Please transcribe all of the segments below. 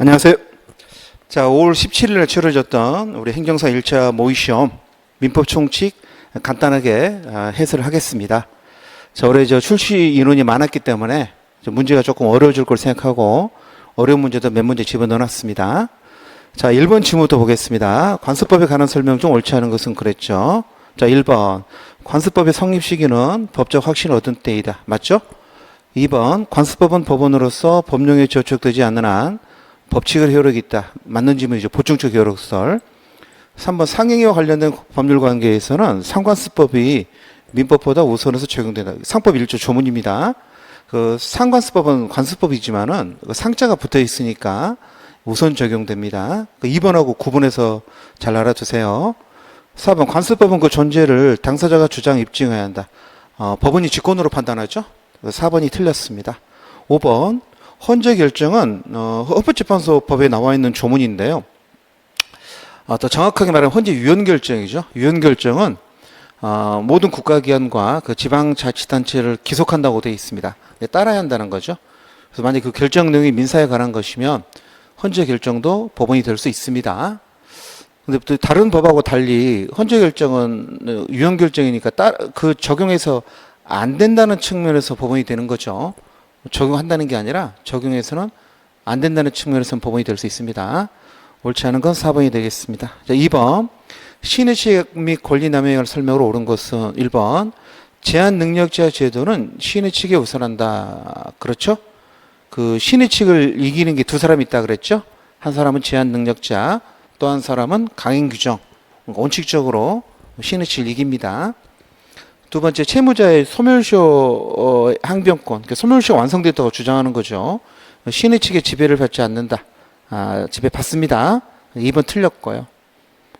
안녕하세요. 자, 5월 17일에 치러졌던 우리 행정사 1차 모의시험 민법 총칙 간단하게 해설을 하겠습니다. 자, 올해 출시 인원이 많았기 때문에 문제가 조금 어려워질 걸 생각하고 어려운 문제도 몇 문제 집어넣어놨습니다. 자, 1번 지문부터 보겠습니다. 관습법에 관한 설명 중 옳지 않은 것은 그랬죠. 자, 1번 관습법의 성립 시기는 법적 확신을 얻은 때이다. 맞죠? 2번 관습법은 법원으로서 법령에 저촉되지 않는 한 법칙을 효력이 있다. 맞는 지문이죠. 보충적 효력설. 3번 상행위와 관련된 법률 관계에서는 상관습법이 민법보다 우선해서 적용된다. 상법 1조 조문입니다. 그 상관습법은 관습법이지만은 상자가 붙어 있으니까 우선 적용됩니다. 2번하고 구분해서 잘 알아두세요. 4번 관습법은 그 존재를 당사자가 주장 입증해야 한다. 법원이 직권으로 판단하죠. 4번이 틀렸습니다. 5번 헌재 결정은 헌법재판소 법에 나와 있는 조문인데요. 더 정확하게 말하면 헌재 유연 결정이죠. 유연 결정은 모든 국가기관과 그 지방자치단체를 기속한다고 되어 있습니다. 따라야 한다는 거죠. 그래서 만약 그 결정 내용이 민사에 관한 것이면 헌재 결정도 법원이 될 수 있습니다. 근데 또 다른 법하고 달리 헌재 결정은 유연 결정이니까 그 적용해서 안 된다는 측면에서 법원이 되는 거죠. 적용한다는 게 아니라 적용해서는 안 된다는 측면에서는 법원이 될 수 있습니다. 옳지 않은 건 4번이 되겠습니다. 자, 2번 시인의칙 및 권리남용을 설명으로 옳은 것은 1번 제한능력자 제도는 시인의칙에 우선한다. 그렇죠? 그 시인의칙을 이기는 게 두 사람이 있다 그랬죠? 한 사람은 제한능력자, 또 한 사람은 강행규정. 원칙적으로 시인의칙을 이깁니다. 두 번째, 채무자의 소멸시효 항변권, 소멸시효 완성됐다고 주장하는 거죠. 시인의 측의 지배를 받지 않는다. 지배받습니다. 2번 틀렸고요.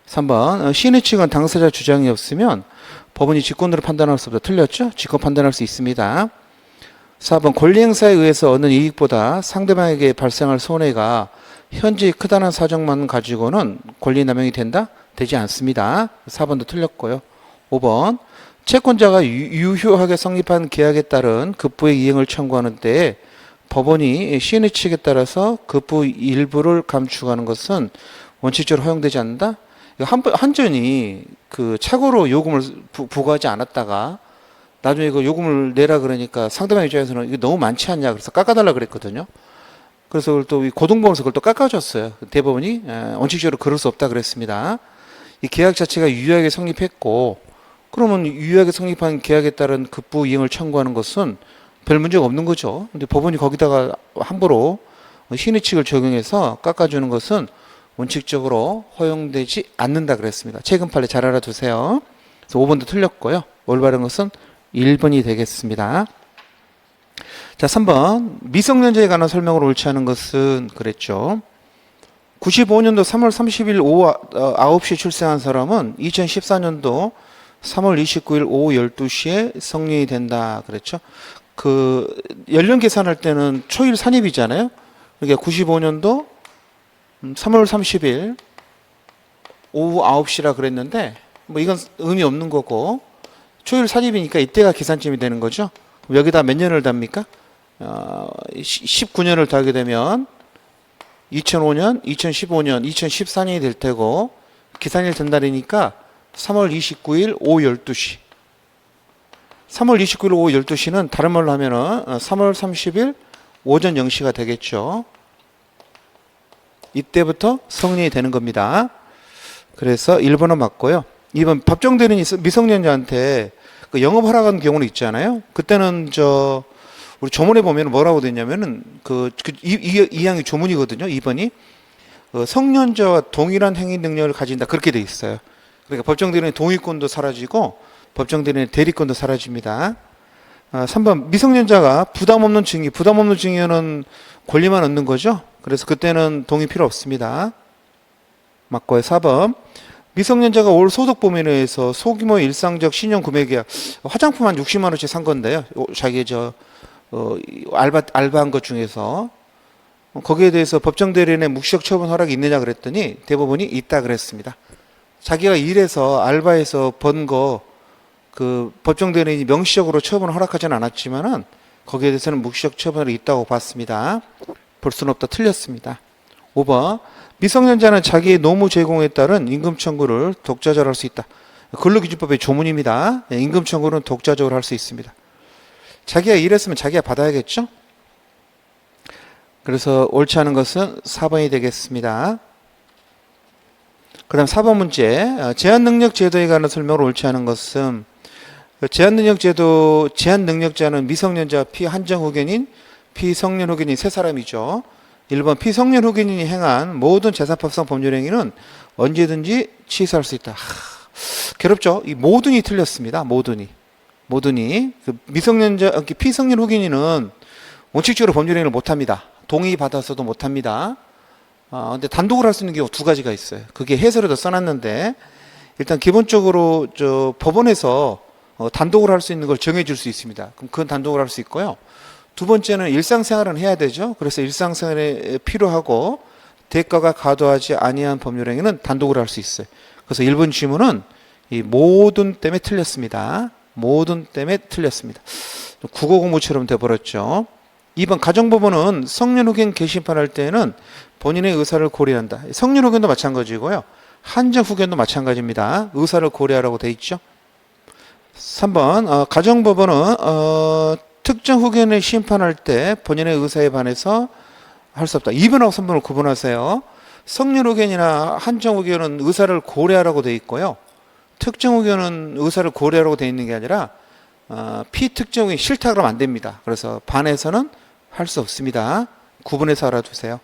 3번, 시인의 측은 당사자 주장이 없으면 법원이 직권으로 판단할 수 없다. 틀렸죠? 직권 판단할 수 있습니다. 4번, 권리행사에 의해서 얻는 이익보다 상대방에게 발생할 손해가 현저히 크다는 사정만 가지고는 권리남용이 된다? 되지 않습니다. 4번도 틀렸고요. 5번, 채권자가 유효하게 성립한 계약에 따른 급부의 이행을 청구하는 때에 법원이 시인의 측에 따라서 급부 일부를 감축하는 것은 원칙적으로 허용되지 않는다. 한전이 그 착오로 요금을 부과하지 않았다가 나중에 그 요금을 내라 그러니까 상대방 입장에서는 이게 너무 많지 않냐 그래서 깎아달라 그랬거든요. 그래서 그걸 또 고등법원에서 그걸 또 깎아줬어요. 대법원이 원칙적으로 그럴 수 없다 그랬습니다. 이 계약 자체가 유효하게 성립했고 그러면 유효하게 성립한 계약에 따른 급부 이행을 청구하는 것은 별 문제가 없는 거죠. 근데 법원이 거기다가 함부로 시인의칙을 적용해서 깎아주는 것은 원칙적으로 허용되지 않는다 그랬습니다. 최근 판례 잘 알아두세요. 그래서 5번도 틀렸고요. 올바른 것은 1번이 되겠습니다. 자, 3번 미성년자에 관한 설명으로 옳지 않은 것은 그랬죠. 95년도 3월 30일 오후 9시에 출생한 사람은 2014년도 3월 29일 오후 12시에 성립이 된다 그랬죠. 그 연령 계산할 때는 초일 산입이잖아요. 그러니까 95년도 3월 30일 오후 9시라 그랬는데 뭐 이건 의미 없는 거고 초일 산입이니까 이때가 계산점이 되는 거죠. 그럼 여기다 몇 년을 답니까? 19년을 더하게 되면 2005년, 2015년, 2014년이 될 테고 계산일 전달이니까 3월 29일 오후 12시. 3월 29일 오후 12시는 다른 말로 하면은 3월 30일 오전 0시가 되겠죠. 이때부터 성립이 되는 겁니다. 그래서 1번은 맞고요. 2번 법정대리인이 미성년자한테 그 영업 허락한 경우는 있잖아요. 그때는 우리 조문에 보면 뭐라고 되냐면은 이 항이 조문이거든요. 2번이 성년자와 동일한 행위 능력을 가진다 그렇게 돼 있어요. 그러니까 법정대리인의 동의권도 사라지고 법정대리인의 대리권도 사라집니다. 3번 미성년자가 부담 없는 증여는 권리만 얻는 거죠. 그래서 그때는 동의 필요 없습니다. 맞고요. 4번 미성년자가 올 소득 범위에 의해서 소규모 일상적 신용 구매 계약 화장품 한 60만 원씩 산 건데요. 자기 알바한 것 중에서 거기에 대해서 법정대리인의 묵시적 처분 허락이 있느냐 그랬더니 대법원이 있다 그랬습니다. 자기가 일해서 알바해서 번 거 그 법정대리인이 명시적으로 처분을 허락하지는 않았지만은 거기에 대해서는 묵시적 처분이 있다고 봤습니다. 볼 수는 없다 틀렸습니다. 5번 미성년자는 자기의 노무 제공에 따른 임금 청구를 독자적으로 할 수 있다. 근로기준법의 조문입니다. 임금 청구는 독자적으로 할 수 있습니다. 자기가 일했으면 자기가 받아야겠죠? 그래서 옳지 않은 것은 4번이 되겠습니다. 그 다음 4번 문제. 제한능력 제도에 관한 설명을 옳지 않은 것은 제한능력 제도, 제한능력자는 미성년자 피한정 후견인, 피성년 후견인 세 사람이죠. 1번 피성년 후견인이 행한 모든 재산법상 법률행위는 언제든지 취소할 수 있다. 괴롭죠? 이 모든이 틀렸습니다. 모든이. 미성년자, 피성년 후견인은 원칙적으로 법률행위를 못합니다. 동의 받아서도 못합니다. 근데 단독으로 할 수 있는 경우 두 가지가 있어요. 그게 해설에도 써놨는데 일단 기본적으로 법원에서 단독으로 할 수 있는 걸 정해줄 수 있습니다. 그럼 그건 단독으로 할 수 있고요. 두 번째는 일상생활은 해야 되죠. 그래서 일상생활에 필요하고 대가가 과도하지 아니한 법률행위는 단독으로 할 수 있어요. 그래서 1번 질문은 이 모든 때문에 틀렸습니다. 모든 때문에 틀렸습니다. 국어 공부처럼 돼버렸죠. 2번 가정법원은 성년후견 개심판할 때는 본인의 의사를 고려한다. 성년후견도 마찬가지고요. 한정후견도 마찬가지입니다. 의사를 고려하라고 돼 있죠. 3번 가정법원은 특정 후견을 심판할 때 본인의 의사에 반해서 할 수 없다. 2번하고 3번을 구분하세요. 성년후견이나 한정후견은 의사를 고려하라고 돼 있고요. 특정 후견은 의사를 고려하라고 돼 있는 게 아니라 피특정 후견이 싫다 그러면 안 됩니다. 그래서 반해서는 할 수 없습니다. 구분해서 알아두세요.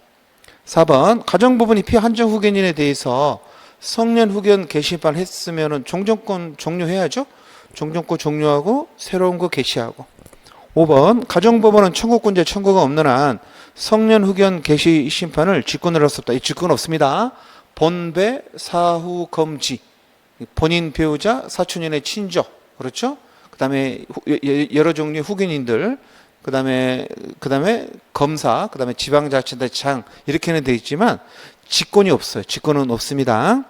4번 가정법원이 피한정 후견인에 대해서 성년 후견 개시판 했으면 종전권 종료해야죠. 종전권 종료하고 새로운 거 개시하고. 5번 가정법원은 청구권자 청구가 없는 한 성년 후견 개시 심판을 직권으로 할 수 없다. 이 직권 없습니다. 본배 사후 검지, 본인 배우자 사촌인의 친족, 그렇죠? 그 다음에 여러 종류의 후견인들, 그 다음에 검사, 그 다음에 지방자치단체장 이렇게는 돼 있지만 직권이 없어요. 직권은 없습니다.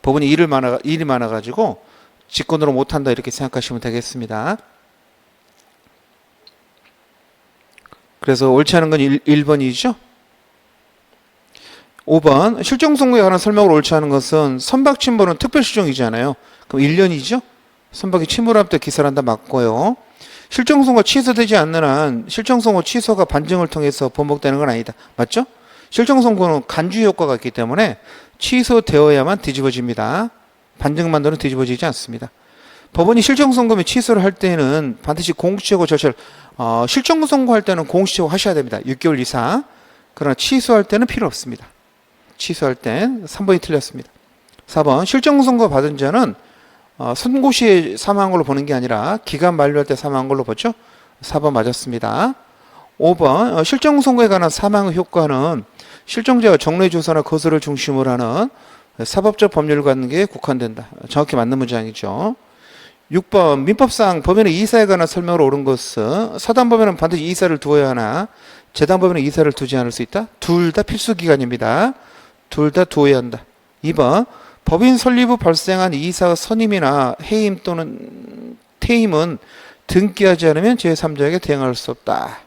법원이 일이 많아가지고 직권으로 못한다 이렇게 생각하시면 되겠습니다. 그래서 옳지 않은 건 1번이죠. 5번 실정선고에 관한 설명을 옳지 않은 것은 선박침범은 특별실정이잖아요. 그럼 1년이죠. 선박이 침몰할 때 기사를 한다 맞고요. 실정선고 취소되지 않는 한 실정선고 취소가 반증을 통해서 번복되는 건 아니다. 맞죠? 실정선고는 간주 효과가 있기 때문에 취소되어야만 뒤집어집니다. 반증만으로는 뒤집어지지 않습니다. 법원이 실정선고 취소를 할 때는 반드시 공시효과 절차를 실정선고할 때는 공시효과 하셔야 됩니다. 6개월 이상. 그러나 취소할 때는 필요 없습니다. 취소할 땐 3번이 틀렸습니다. 4번 실정선고 받은 자는 선고 시에 사망한 걸로 보는 게 아니라 기간 만료할 때 사망한 걸로 보죠. 4번 맞았습니다. 5번 실정선고에 관한 사망의 효과는 실정자가 정례조사나 거소를 중심으로 하는 사법적 법률 관계에 국한된다. 정확히 맞는 문장이죠. 6번 민법상 법원의 이사에 관한 설명을 옳은 것은 사단법원은 반드시 이사를 두어야 하나 재단법원은 이사를 두지 않을 수 있다. 둘 다 필수기관입니다. 둘 다 두어야 한다. 2번 법인 설립 후 발생한 이사 선임이나 해임 또는 퇴임은 등기하지 않으면 제3자에게 대항할 수 없다.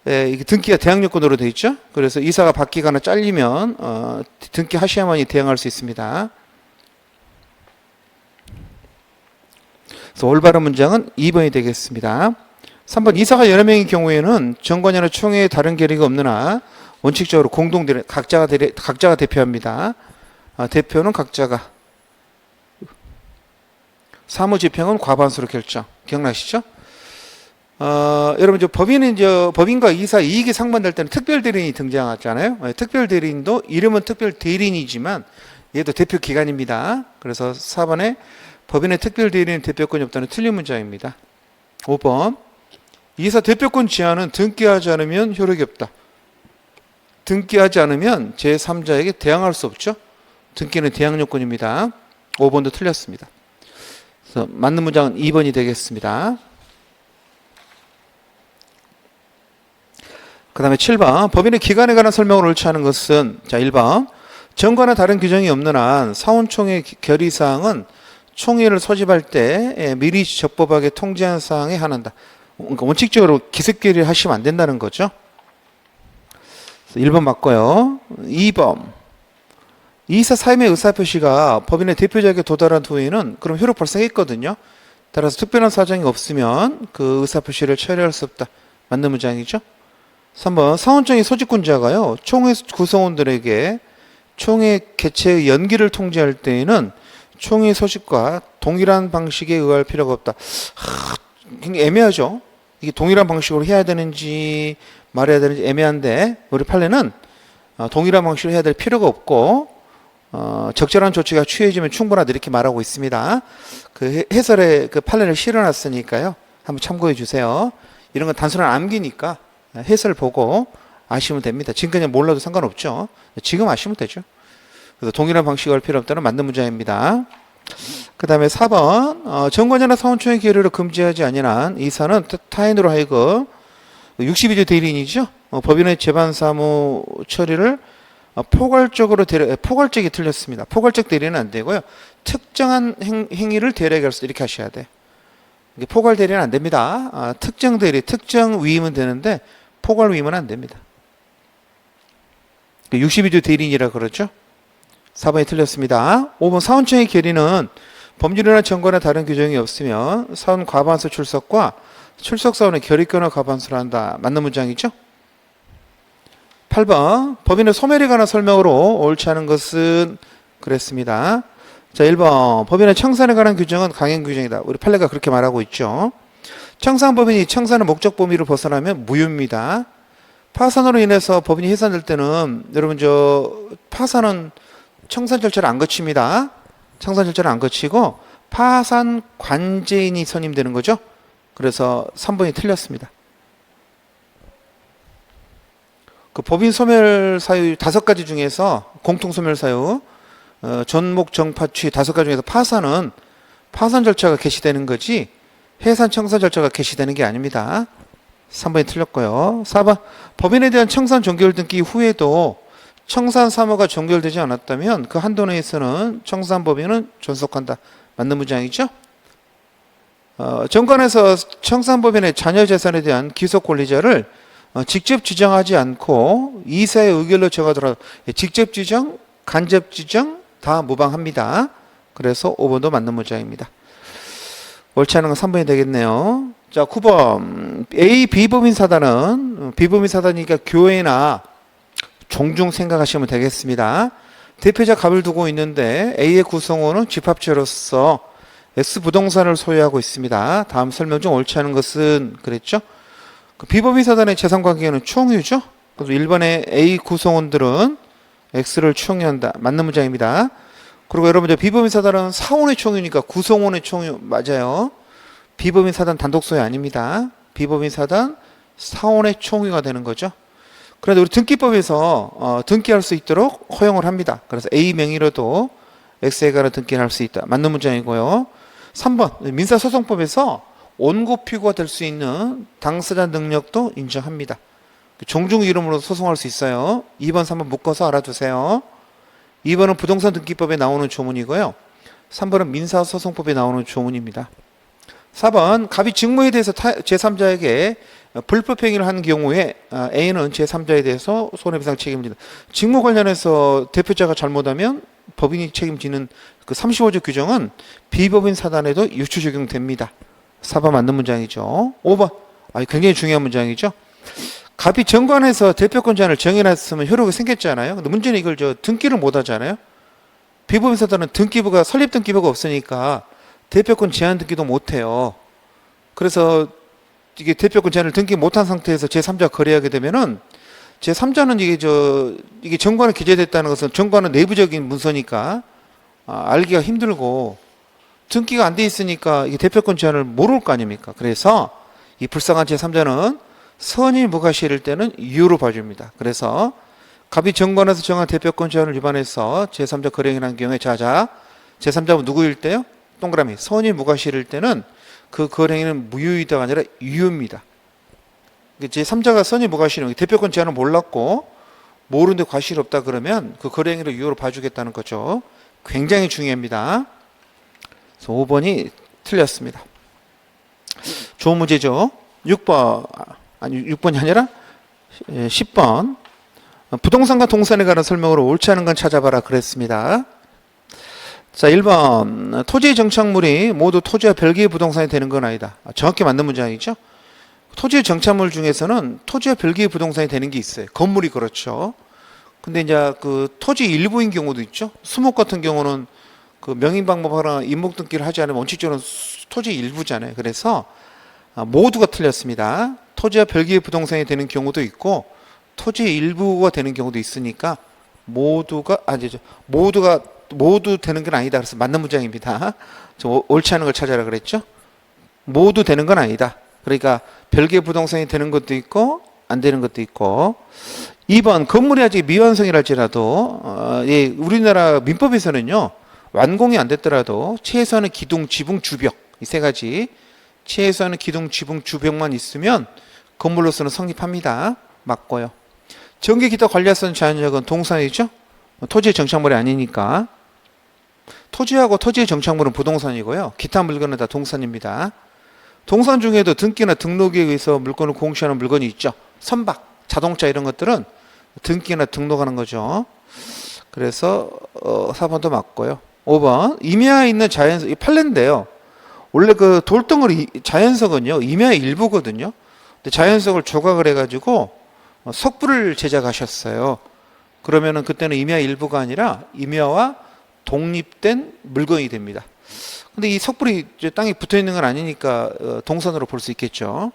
이게 등기가 대항 요건으로 되어 있죠. 그래서 이사가 바뀌거나 잘리면 등기하셔야만이 대항할 수 있습니다. 그래서 올바른 문장은 2번이 되겠습니다. 3번 이사가 여러 명의 경우에는 정관이나 총회에 다른 결의가 없는 한 원칙적으로 공동 각자가 대표합니다. 대표는 각자가, 사무집행은 과반수로 결정. 기억나시죠? 여러분 법인과 이사 이익이 상반될 때는 특별대리인이 등장하잖아요. 특별대리인도 이름은 특별대리인이지만 얘도 대표 기관입니다. 그래서 4번에 법인의 특별대리인 대표권이 없다는 틀린 문장입니다. 5번 이사 대표권 제한은 등기하지 않으면 효력이 없다. 등기하지 않으면 제3자에게 대항할 수 없죠. 등기는 대항 요건입니다. 5번도 틀렸습니다. 그래서 맞는 문장은 2번이 되겠습니다. 그 다음에 7번 법인의 기관에 관한 설명을 옳지 않은 것은 1번 정관과 다른 규정이 없는 한 사원총회 결의사항은 총회를 소집할 때 미리 적법하게 통지한 사항에 한한다. 그러니까 원칙적으로 기습결의를 하시면 안 된다는 거죠. 1번 맞고요. 2번. 이사 사임의 의사표시가 법인의 대표자에게 도달한 후에는 그럼 효력 발생했거든요. 따라서 특별한 사정이 없으면 그 의사표시를 처리할 수 없다. 맞는 문장이죠. 3번. 사원총회 소집군자가요. 총회 구성원들에게 총회 개최의 연기를 통지할 때에는 총회 소집과 동일한 방식에 의할 필요가 없다. 굉장히 애매하죠. 이게 동일한 방식으로 해야 되는지 말해야 되는지 애매한데 우리 판례는 동일한 방식으로 해야 될 필요가 없고 적절한 조치가 취해지면 충분하다 이렇게 말하고 있습니다. 그 해설에 그 판례를 실어놨으니까요. 한번 참고해 주세요. 이런 건 단순한 암기니까 해설 보고 아시면 됩니다. 지금 그냥 몰라도 상관없죠. 지금 아시면 되죠. 그래서 동일한 방식을 할 필요 없다는 맞는 문장입니다. 그 다음에 4번 정관이나 사원총회 결의를 금지하지 아니한 이사는 타인으로 하여금 62조 대리인이죠. 법인의 재반사무 처리를 포괄적이 틀렸습니다. 포괄적 대리는 안 되고요. 특정한 행위를 대리하게 할 수 이렇게 하셔야 돼요. 포괄 대리는 안 됩니다. 특정 대리, 특정 위임은 되는데 포괄 위임은 안 됩니다. 62조 대리인이라 그러죠. 4번이 틀렸습니다. 5번 사원총회 결의는 법률이나 정관에 다른 규정이 없으면 사원 과반수 출석과 출석 사원의 결의권을 과반수로 한다. 맞는 문장이죠. 8번 법인의 소멸에 관한 설명으로 옳지 않은 것은 그랬습니다. 자, 1번 법인의 청산에 관한 규정은 강행 규정이다. 우리 판례가 그렇게 말하고 있죠. 청산법인이 청산의 목적 범위를 벗어나면 무효입니다. 파산으로 인해서 법인이 해산될 때는 여러분 파산은 청산 절차를 안 거칩니다. 청산 절차를 안 거치고 파산 관제인이 선임되는 거죠. 그래서 3번이 틀렸습니다. 그 법인 소멸 사유 5가지 중에서 공통 소멸 사유, 전목 정파취 5가지 중에서 파산은 파산 절차가 개시되는 거지 해산 청산 절차가 개시되는 게 아닙니다. 3번이 틀렸고요. 4번 법인에 대한 청산 종결 등기 후에도 청산 사무가 종결되지 않았다면 그 한도 내에서는 청산법인은 존속한다. 맞는 문장이죠. 정관에서 청산법인의 자녀 재산에 대한 기속 권리자를 직접 지정하지 않고 이사의 의결로 정하더라도 직접 지정, 간접 지정 다 무방합니다. 그래서 5번도 맞는 문장입니다. 옳지 않은 건 3번이 되겠네요. 자, 9번 A 비법인 사단은 비법인 사단이니까 교회나 종중 생각하시면 되겠습니다. 대표자 갑을 두고 있는데 A의 구성원은 집합체로서 X 부동산을 소유하고 있습니다. 다음 설명 중 옳지 않은 것은 그랬죠. 비법인 사단의 재산관계는 총유죠. 그래서 1번의 A 구성원들은 X를 총유한다. 맞는 문장입니다. 그리고 여러분 비법인 사단은 사원의 총유니까 구성원의 총유 맞아요. 비법인 사단 단독 소유 아닙니다. 비법인 사단 사원의 총유가 되는 거죠. 그런데 우리 등기법에서 등기할 수 있도록 허용을 합니다. 그래서 A 명의로도 X에 관한 등기를 할 수 있다. 맞는 문장이고요. 3번 민사소송법에서 원고피고가 될 수 있는 당사자 능력도 인정합니다. 종중 이름으로 소송할 수 있어요. 2번, 3번 묶어서 알아두세요. 2번은 부동산 등기법에 나오는 조문이고요. 3번은 민사소송법에 나오는 조문입니다. 4번 갑이 직무에 대해서 제3자에게 불법행위를 한 경우에 A는 제3자에 대해서 손해배상 책임을 진다. 직무 관련해서 대표자가 잘못하면 법인이 책임지는 그 35조 규정은 비법인 사단에도 유추 적용됩니다. 4번 맞는 문장이죠. 5번 굉장히 중요한 문장이죠. 갑이 정관에서 대표권 제한을 정해놨으면 효력이 생겼잖아요. 근데 문제는 이걸 등기를 못 하잖아요. 비법인 사단은 등기부가 설립 등기부가 없으니까 대표권 제한 등기도 못 해요. 그래서 이게 대표권 제한을 등기 못한 상태에서 제3자 거래하게 되면은 제3자는 이게 정관에 기재됐다는 것은 정관은 내부적인 문서니까 알기가 힘들고 등기가 안 돼 있으니까 이게 대표권 제한을 모를 거 아닙니까? 그래서 이 불쌍한 제3자는 선의 무과실일 때는 유효로 봐줍니다. 그래서 갑이 정관에서 정한 대표권 제한을 위반해서 제3자 거래 행위한 경우에 제3자는 누구일 때요? 동그라미 선의 무과실일 때는 그 거래행위는 무효이다가 아니라 유효입니다. 제3자가 선의 무과실이면 대표권 제한을 몰랐고 모르는데 과실이 없다 그러면 그 거래행위를 유효로 봐주겠다는 거죠. 굉장히 중요합니다. 그래서 5번이 틀렸습니다. 좋은 문제죠. 6번이 아니라 10번 부동산과 동산에 관한 설명으로 옳지 않은 건 찾아봐라 그랬습니다. 자, 1번. 토지의 정착물이 모두 토지와 별개의 부동산이 되는 건 아니다. 정확히 맞는 문장이죠. 토지의 정착물 중에서는 토지와 별개의 부동산이 되는 게 있어요. 건물이 그렇죠. 근데 이제 그 토지 일부인 경우도 있죠. 수목 같은 경우는 그 명의방법하거나 임목등기를 하지 않으면 원칙적으로 토지 일부잖아요. 그래서 모두가 틀렸습니다. 토지와 별개의 부동산이 되는 경우도 있고 토지 일부가 되는 경우도 있으니까 모두 되는 건 아니다. 그래서 맞는 문장입니다. 옳지 않은 걸 찾아라 그랬죠. 모두 되는 건 아니다. 그러니까 별개의 부동산이 되는 것도 있고 안 되는 것도 있고. 2번. 건물이 아직 미완성이랄지라도 예, 우리나라 민법에서는요 완공이 안 됐더라도 최소한의 기둥, 지붕, 주벽 이 세 가지 최소한의 기둥, 지붕, 주벽만 있으면 건물로서는 성립합니다. 맞고요. 전기, 기타 관리하는 제한적은 동산이죠. 토지의 정착물이 아니니까. 토지하고 토지의 정착물은 부동산이고요. 기타 물건은 다 동산입니다. 동산 중에도 등기나 등록에 의해서 물건을 공시하는 물건이 있죠. 선박, 자동차 이런 것들은 등기나 등록하는 거죠. 그래서 4번도 맞고요. 5번. 임야에 있는 자연석, 이 판례인데요. 원래 그 돌덩어리 자연석은요 임야의 일부거든요. 근데 자연석을 조각을 해가지고 석불을 제작하셨어요. 그러면은 그때는 임야의 일부가 아니라 임야와 독립된 물건이 됩니다. 근데 이 석불이 이제 땅에 붙어 있는 건 아니니까 동산으로 볼 수 있겠죠.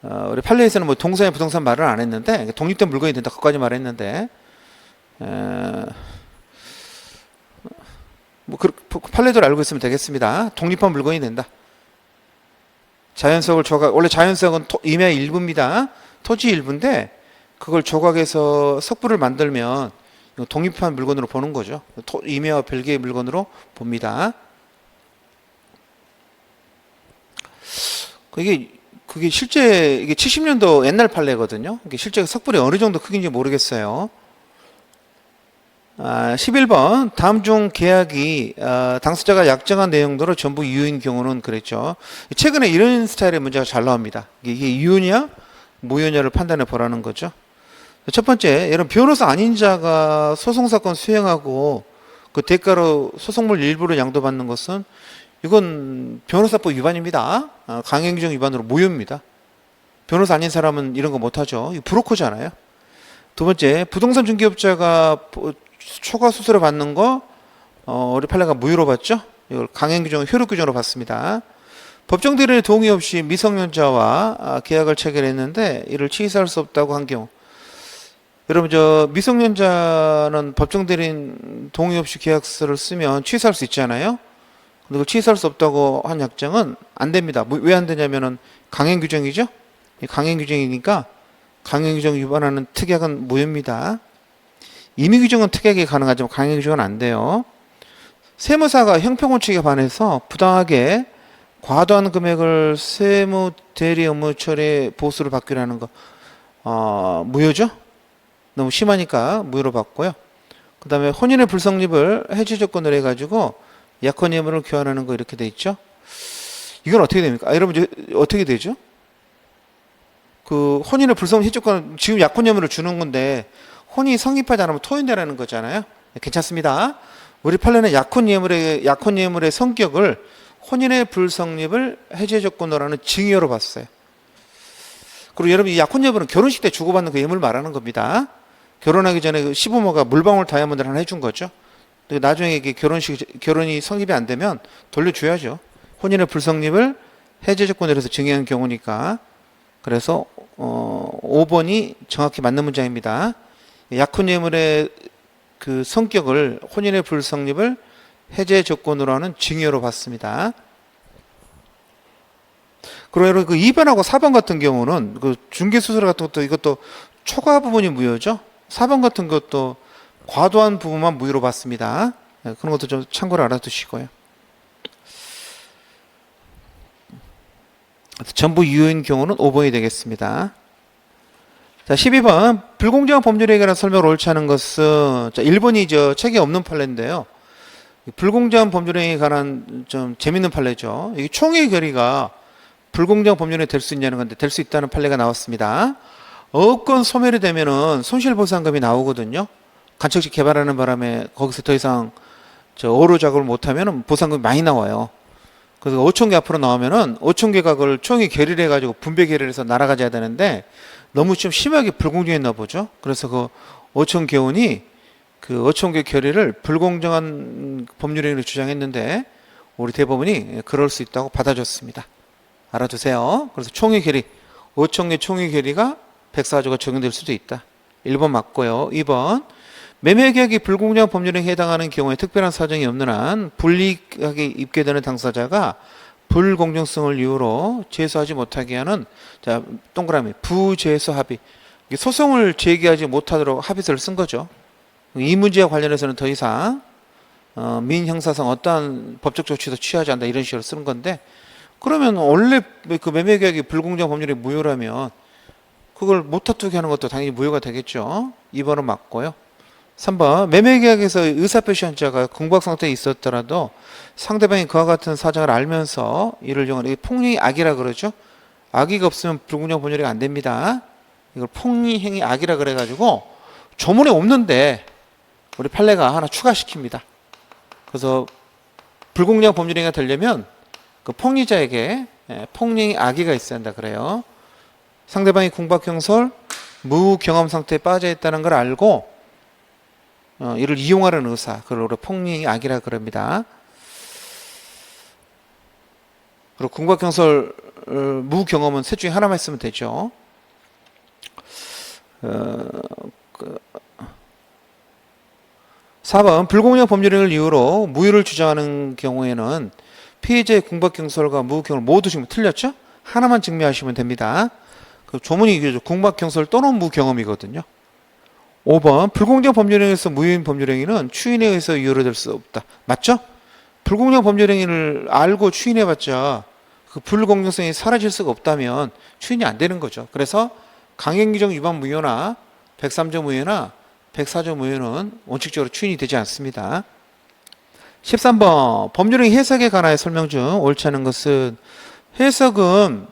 우리 판례에서는 뭐 동산이 부동산 말을 안 했는데 독립된 물건이 된다 그까지 말했는데 뭐 판례대로 알고 있으면 되겠습니다. 독립한 물건이 된다. 자연석을 조각, 원래 자연석은 임야의 일부입니다. 토지 일부인데 그걸 조각해서 석불을 만들면 독립한 물건으로 보는 거죠. 임야와 별개의 물건으로 봅니다. 그게 실제 이게 70년도 옛날 판례거든요. 이게 실제 석불이 어느 정도 크기인지 모르겠어요. 11번. 다음 중 계약이 당사자가 약정한 내용대로 전부 이유인 경우는 그랬죠. 최근에 이런 스타일의 문제가 잘 나옵니다. 이게 이유냐 무효냐를 판단해 보라는 거죠. 첫 번째, 여러분 변호사 아닌 자가 소송사건 수행하고 그 대가로 소송물 일부를 양도받는 것은 이건 변호사법 위반입니다. 강행규정 위반으로 무효입니다. 변호사 아닌 사람은 이런 거 못하죠. 이거 브로커잖아요. 두 번째, 부동산 중개업자가 초과 수수료 받는 거 우리 판례가 무효로 봤죠. 이걸 강행규정, 효력규정으로 봤습니다. 법정 대리인의 동의 없이 미성년자와 계약을 체결했는데 이를 취소할 수 없다고 한 경우, 여러분 미성년자는 법정 대리인 동의 없이 계약서를 쓰면 취소할 수 있잖아요. 근데 그걸 취소할 수 없다고 한 약정은 안 됩니다. 왜 안 되냐면은 강행규정이죠. 강행규정이니까 강행규정 위반하는 특약은 무효입니다. 임의규정은 특약이 가능하지만 강행규정은 안 돼요. 세무사가 형평원칙에 반해서 부당하게 과도한 금액을 세무 대리 업무 처리 보수를 받기로 하는 거 무효죠. 너무 심하니까 무효로 받고요. 그 다음에 혼인의 불성립을 해지 조건으로 해가지고 약혼 예물을 교환하는 거 이렇게 돼 있죠. 이건 어떻게 됩니까? 여러분 어떻게 되죠? 그 혼인의 불성립 해지 조건, 지금 약혼 예물을 주는 건데 혼이 성립하지 않으면 토인되라는 거잖아요. 괜찮습니다. 우리 판례는 약혼 예물의 성격을 혼인의 불성립을 해제 조건으로 하는 증여로 봤어요. 그리고 여러분 이 약혼 예물은 결혼식 때 주고받는 그 예물 말하는 겁니다. 결혼하기 전에 그 시부모가 물방울 다이아몬드를 하나 해준 거죠. 나중에 이게 결혼이 성립이 안 되면 돌려줘야죠. 혼인의 불성립을 해제 조건으로 해서 증여한 경우니까. 그래서 5번이 정확히 맞는 문장입니다. 약혼 예물의 그 성격을 혼인의 불성립을 해제 조건으로 하는 증여로 봤습니다. 그리고 여러분 그 2번하고 4번 같은 경우는 그 중개수수료 같은 것도 이것도 초과 부분이 무효죠. 4번 같은 것도 과도한 부분만 무효로 봤습니다. 그런 것도 좀 참고로 알아두시고요. 전부 유효인 경우는 5번이 되겠습니다. 자, 12번. 불공정한 법률에 관한 설명을 옳지 않은 것은, 자, 1번이 책에 없는 판례인데요. 불공정한 법률에 관한 좀 재밌는 판례죠. 이게 총의 결의가 불공정한 법률에 될 수 있냐는 건데 될 수 있다는 판례가 나왔습니다. 어업권 소멸이 되면은 손실보상금이 나오거든요. 간척지 개발하는 바람에 거기서 더 이상 어로 작업을 못하면 보상금이 많이 나와요. 그래서 5천 개 앞으로 나오면은 5천 개가 그걸 총이 결의를 해가지고 분배 결의를 해서 날아가져야 되는데 너무 좀 심하게 불공정했나 보죠. 그래서 그 5천 개원이 그 5천 개 결의를 불공정한 법률행위를 주장했는데 우리 대법원이 그럴 수 있다고 받아줬습니다. 알아두세요. 그래서 총의 결의 5천 개 총의 결의가 104조가 적용될 수도 있다. 1번 맞고요. 2번 매매계약이 불공정한 법률행위에 해당하는 경우에 특별한 사정이 없는 한 불이익하게 입게 되는 당사자가 불공정성을 이유로 제소하지 못하게 하는 자 동그라미 부제소 합의 소송을 제기하지 못하도록 합의서를 쓴 거죠. 이 문제와 관련해서는 더 이상 민형사상 어떠한 법적 조치도 취하지 않는다 이런 식으로 쓰는 건데 그러면 원래 그 매매계약이 불공정 법률이 무효라면 그걸 못다투게 하는 것도 당연히 무효가 되겠죠. 2번은 맞고요. 3번 매매계약에서 의사표시한 자가 공박 상태에 있었더라도 상대방이 그와 같은 사정을 알면서 이를 이용하는 폭리행위 악이라 그러죠. 악의가 없으면 불공정 법률이 안 됩니다. 이걸 폭리행위 악이라 그래가지고 조문에 없는데 우리 판례가 하나 추가시킵니다. 그래서 불공정 법률행위가 되려면 그 폭리자에게 폭리행위 악의가 있어야 한다 그래요. 상대방이 공박형설 무경험 상태에 빠져 있다는 걸 알고 이를 이용하려는 의사, 그걸 우리가 폭리행위 악이라 그럽니다. 그리고 공박형설 무경험은 셋 중에 하나만 있으면 되죠. 4번 불공정 법률행위를 이유로 무효를 주장하는 경우에는 피해자의 공박경설과 무경험을 모두 지금 틀렸죠? 하나만 증명하시면 됩니다. 그 조문이 이거죠. 공박경설 또는 무경험이거든요. 5번 불공정 법률행위에서 무효인 법률행위는 추인에 의해서 유효로 될 수 없다. 맞죠? 불공정 법률행위를 알고 추인해봤자 그 불공정성이 사라질 수가 없다면 추인이 안 되는 거죠. 그래서 강행규정 위반 무효나 103조 무효나 104조 무효는 원칙적으로 추인이 되지 않습니다. 13번 법률행위 해석에 관하여 설명 중 옳지 않은 것은 해석은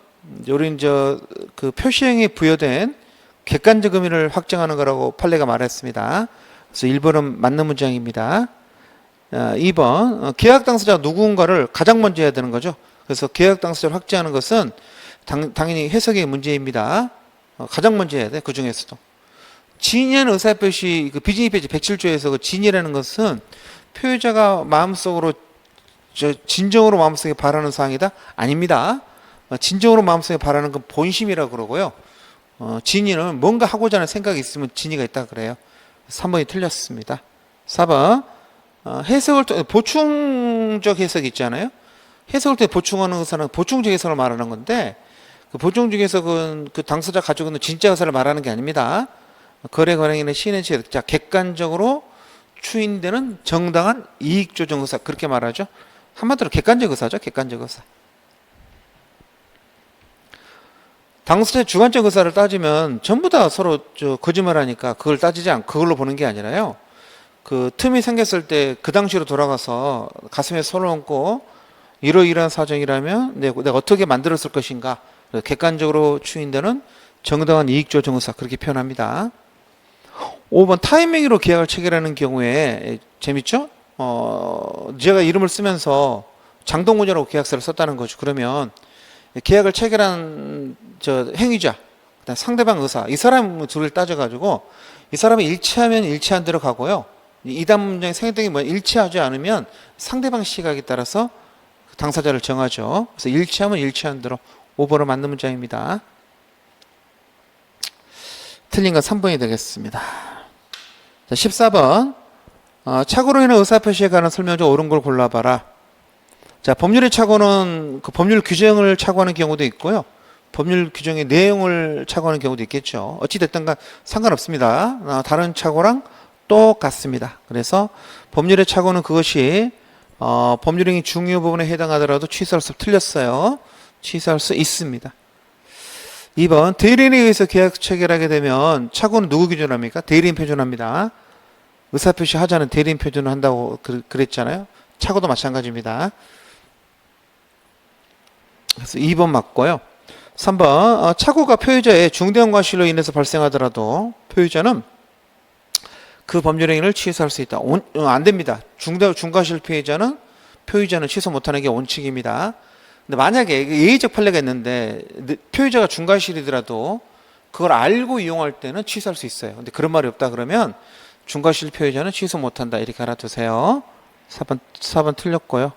우리 그 표시행위에 부여된 객관적 의미를 확정하는 거라고 판례가 말했습니다. 그래서 1번은 맞는 문장입니다. 2번 계약 당사자 누군가를 가장 먼저 해야 되는 거죠. 그래서 계약 당사자를 확정하는 것은 당연히 해석의 문제입니다. 가장 먼저 해야 돼. 그 중에서도 진의한 의사표시 그 비진의 페이지 107조에서 그 진의라는 것은 표의자가 마음속으로 진정으로 마음속에 바라는 사항이다? 아닙니다. 진정으로 마음속에 바라는 건 본심이라고 그러고요. 진의는 뭔가 하고자 하는 생각이 있으면 진의가 있다 그래요. 3번이 틀렸습니다. 4번 해석을 통해 보충적 해석이 있잖아요. 해석을 통해 보충하는 의사는 보충적 해석을 말하는 건데 그 보충적 해석은 그 당사자 가지고 있는 진짜 의사를 말하는 게 아닙니다. 거래 관행인의 시인의 자 객관적으로 추인되는 정당한 이익조정 의사 그렇게 말하죠. 한마디로 객관적 의사죠. 객관적 의사. 당사자의 주관적 의사를 따지면 전부 다 서로 거짓말하니까 그걸 따지지 않고 그걸로 보는 게 아니라요. 그 틈이 생겼을 때 그 당시로 돌아가서 가슴에 손을 얹고 이러이러한 사정이라면 내가 어떻게 만들었을 것인가 객관적으로 추인되는 정당한 이익조정 의사 그렇게 표현합니다. 5번 타이밍으로 계약을 체결하는 경우에 재밌죠? 제가 이름을 쓰면서 장동건이라고 계약서를 썼다는 거죠. 그러면 계약을 체결한 행위자, 그다음 상대방 의사, 이 사람 둘을 따져가지고 이 사람이 일치하면 일치한 대로 가고요. 이단 문장의 생략등이 일치하지 않으면 상대방 시각에 따라서 당사자를 정하죠. 그래서 일치하면 일치한 대로 5번은 맞는 문장입니다. 틀린 건 3번이 되겠습니다. 자, 14번 착오로 인한 의사표시에 관한 설명 중 옳은 걸 골라봐라. 자, 법률의 착오는 그 법률 규정을 착오하는 경우도 있고요. 법률 규정의 내용을 착오하는 경우도 있겠죠. 어찌됐든 간 상관없습니다. 다른 착오랑 똑같습니다. 그래서 법률의 착오는 그것이 법률행위 중요 부분에 해당하더라도 취소할 수 틀렸어요. 취소할 수 있습니다. 2번 대리인에 의해서 계약 체결하게 되면 착오는 누구 기준합니까? 대리인 표준합니다. 의사표시 하자는 대리인 표준을 한다고 그랬잖아요. 착오도 마찬가지입니다. 그래서 2번 맞고요. 3번 착오가 표의자의 중대한 과실로 인해서 발생하더라도 표의자는 그 법률 행위를 취소할 수 있다. 안 됩니다. 중과실 피해자는 표의자는 취소 못하는 게 원칙입니다. 근데 만약에 예의적 판례가 있는데 표의자가 중과실이더라도 그걸 알고 이용할 때는 취소할 수 있어요. 근데 그런 말이 없다 그러면 중과실 표의자는 취소 못한다 이렇게 알아두세요. 4번 틀렸고요.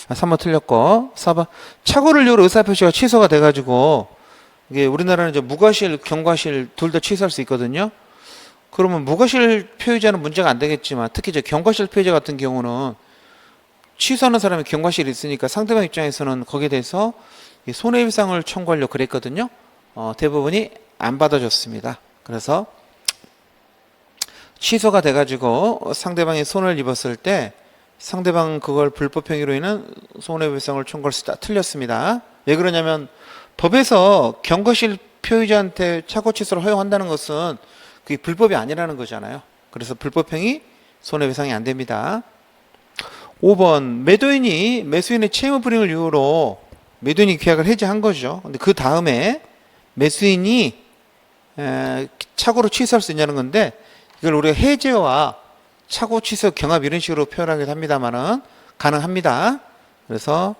3번 틀렸고 4번 착오를 이유로 의사표시가 취소가 돼가지고 이게 우리나라는 이제 무과실, 경과실 둘 다 취소할 수 있거든요. 그러면 무과실 표의자는 문제가 안 되겠지만 특히 이제 경과실 표의자 같은 경우는 취소하는 사람이 경과실이 있으니까 상대방 입장에서는 거기에 대해서 손해배상을 청구하려고 그랬거든요. 대부분이 안 받아줬습니다. 그래서 취소가 돼가지고 상대방이 손해를 입었을 때 상대방 그걸 불법행위로 인한 손해배상을 청구할 수 있다. 틀렸습니다. 왜 그러냐면 법에서 경과실 표의자한테 착오 취소를 허용한다는 것은 그게 불법이 아니라는 거잖아요. 그래서 불법행위 손해배상이 안 됩니다. 5번 매도인이 매수인의 채무 불이행을 이유로 매도인이 계약을 해지한 거죠. 근데 그 다음에 매수인이 착오로 취소할 수 있냐는 건데 이걸 우리가 해제와 착오 취소 경합 이런 식으로 표현하기도 합니다만은 가능합니다. 그래서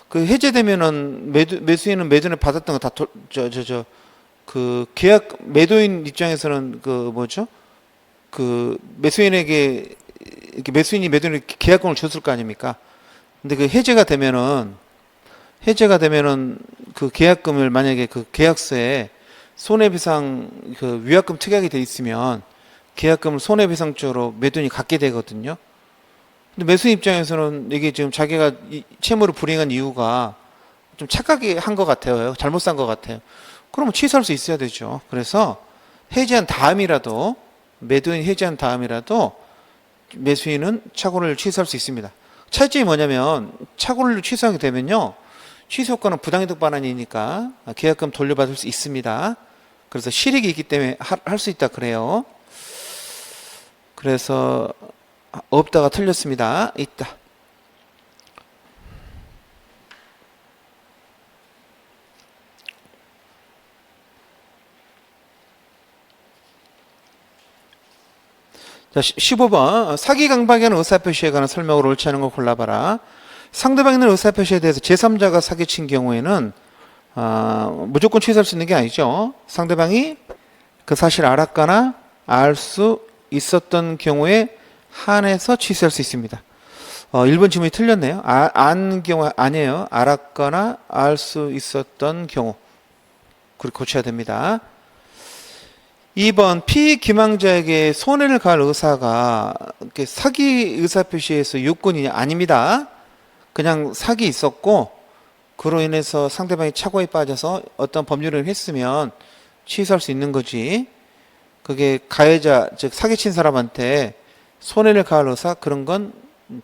그 해제되면은 매수인은 매도인을 받았던 거 다 그 계약 매도인 입장에서는 그 뭐죠? 그 매수인에게 이렇게 매수인이 매도인에게 계약금을 줬을 거 아닙니까? 근데 그 해제가 되면은 그 계약금을 만약에 그 계약서에 손해배상 그 위약금 특약이 돼 있으면 계약금을 손해배상조로 매도인이 갖게 되거든요. 근데 매수인 입장에서는 이게 지금 자기가 채무를 불이행한 이유가 좀 착각이 한 것 같아요. 잘못 산 것 같아요. 그러면 취소할 수 있어야 되죠. 그래서 해지한 다음이라도 매도인 해지한 다음이라도 매수인은 착오를 취소할 수 있습니다. 차이점이 뭐냐면 착오를 취소하게 되면요. 취소 효과는 부당이득 반환이니까 계약금 돌려받을 수 있습니다. 그래서 실익이 있기 때문에 할 수 있다 그래요. 그래서 없다가 틀렸습니다. 있다. 자, 15번 사기 강박에 관한 의사표시에 관한 설명으로 옳지 않은 걸 골라봐라. 상대방이 있는 의사표시에 대해서 제3자가 사기친 경우에는 무조건 취소할 수 있는 게 아니죠. 상대방이 그 사실을 알았거나 알 수 있었던 경우에 한해서 취소할 수 있습니다. 1번 질문이 틀렸네요. 안 경우 아니에요. 알았거나 알 수 있었던 경우. 그렇게 고쳐야 됩니다. 2번 피기망자에게 손해를 가할 의사가 사기 의사표시에서 요건이 아닙니다. 그냥 사기 있었고 그로 인해서 상대방이 착오에 빠져서 어떤 법률을 했으면 취소할 수 있는 거지. 그게 가해자 즉 사기친 사람한테 손해를 가할 의사 그런 건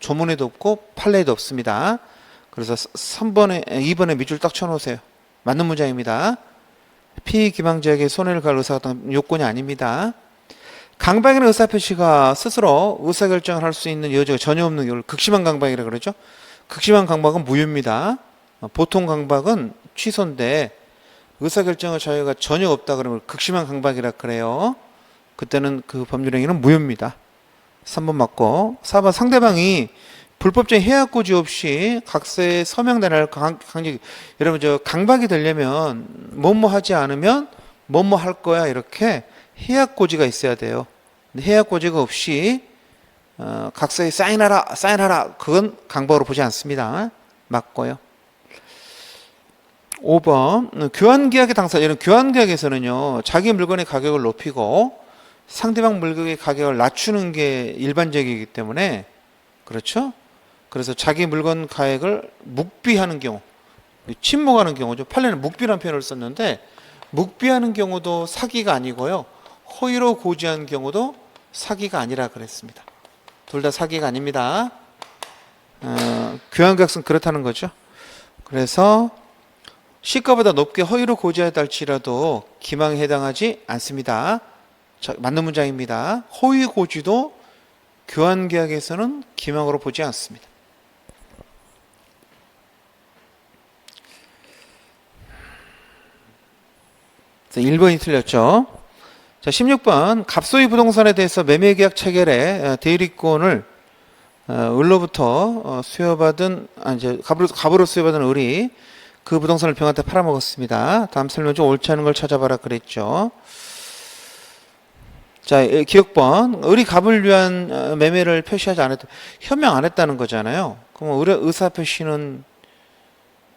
조문에도 없고 판례에도 없습니다. 그래서 2번에 밑줄 딱 쳐놓으세요. 맞는 문장입니다. 피기망자에게 손해를 가할 의사가 어떤 요건이 아닙니다. 강박이나 의사표시가 스스로 의사결정을 할 수 있는 여지가 전혀 없는 경우를 극심한 강박이라고 그러죠. 극심한 강박은 무효입니다. 보통 강박은 취소인데 의사결정의 자유가 전혀 없다 그러면 극심한 강박이라 그래요. 그때는 그 법률행위는 무효입니다. 3번 맞고 4번 상대방이 불법적인 해약고지 없이 각서에 서명단을 강제 여러분 저 강박이 되려면 뭐뭐 하지 않으면 뭐뭐 할 거야 이렇게 해약고지가 있어야 돼요. 근데 해약고지가 없이 각서에 사인하라 그건 강박으로 보지 않습니다. 맞고요. 5번 교환계약의 당사 이런 교환계약에서는요 자기 물건의 가격을 높이고 상대방 물건의 가격을 낮추는 게 일반적이기 때문에 그렇죠. 그래서 자기 물건 가액을 묵비하는 경우, 침묵하는 경우죠. 판례는 묵비라는 표현을 썼는데 묵비하는 경우도 사기가 아니고요. 허위로 고지한 경우도 사기가 아니라 그랬습니다. 둘 다 사기가 아닙니다. 교환계약서는 그렇다는 거죠. 그래서 시가보다 높게 허위로 고지하였다 할지라도 기망에 해당하지 않습니다. 자, 맞는 문장입니다. 허위 고지도 교환계약에서는 기망으로 보지 않습니다. 1번이 틀렸죠. 자, 16번 갑소유 부동산에 대해서 매매계약 체결에 대리권을 을로부터 수여받은 이제 갑으로 수여받은 을이 그 부동산을 병한테 팔아먹었습니다. 다음 설명 중 옳지 않은 걸 찾아봐라 그랬죠. 자, 기억번 을이 갑을 위한 매매를 표시하지 않았다. 현명 안 했다는 거잖아요. 그럼 을의 의사 표시는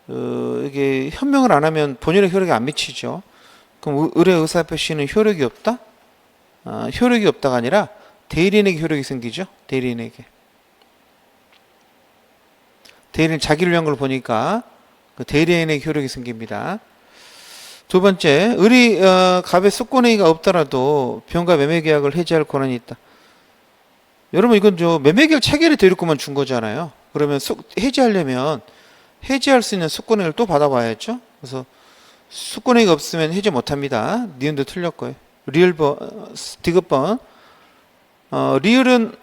이게 현명을 안 하면 본인의 효력이 안 미치죠. 그럼 을의 의사 표시는 효력이 없다? 효력이 없다가 아니라 대리인에게 효력이 생기죠. 대리인에게. 대리인 자기를 위한 걸 보니까 그 대리인에게 효력이 생깁니다. 두 번째, 을이 갑의 수권행위가 없더라도 병과 매매계약을 해지할 권한이 있다. 여러분 이건 매매계약 체결에 대리권만 준 거잖아요. 그러면 해지하려면 해지할 수 있는 수권행위를 또 받아봐야죠. 그래서 수권행위가 없으면 해지 못합니다. 니은도 틀렸고요. 디귿번 을은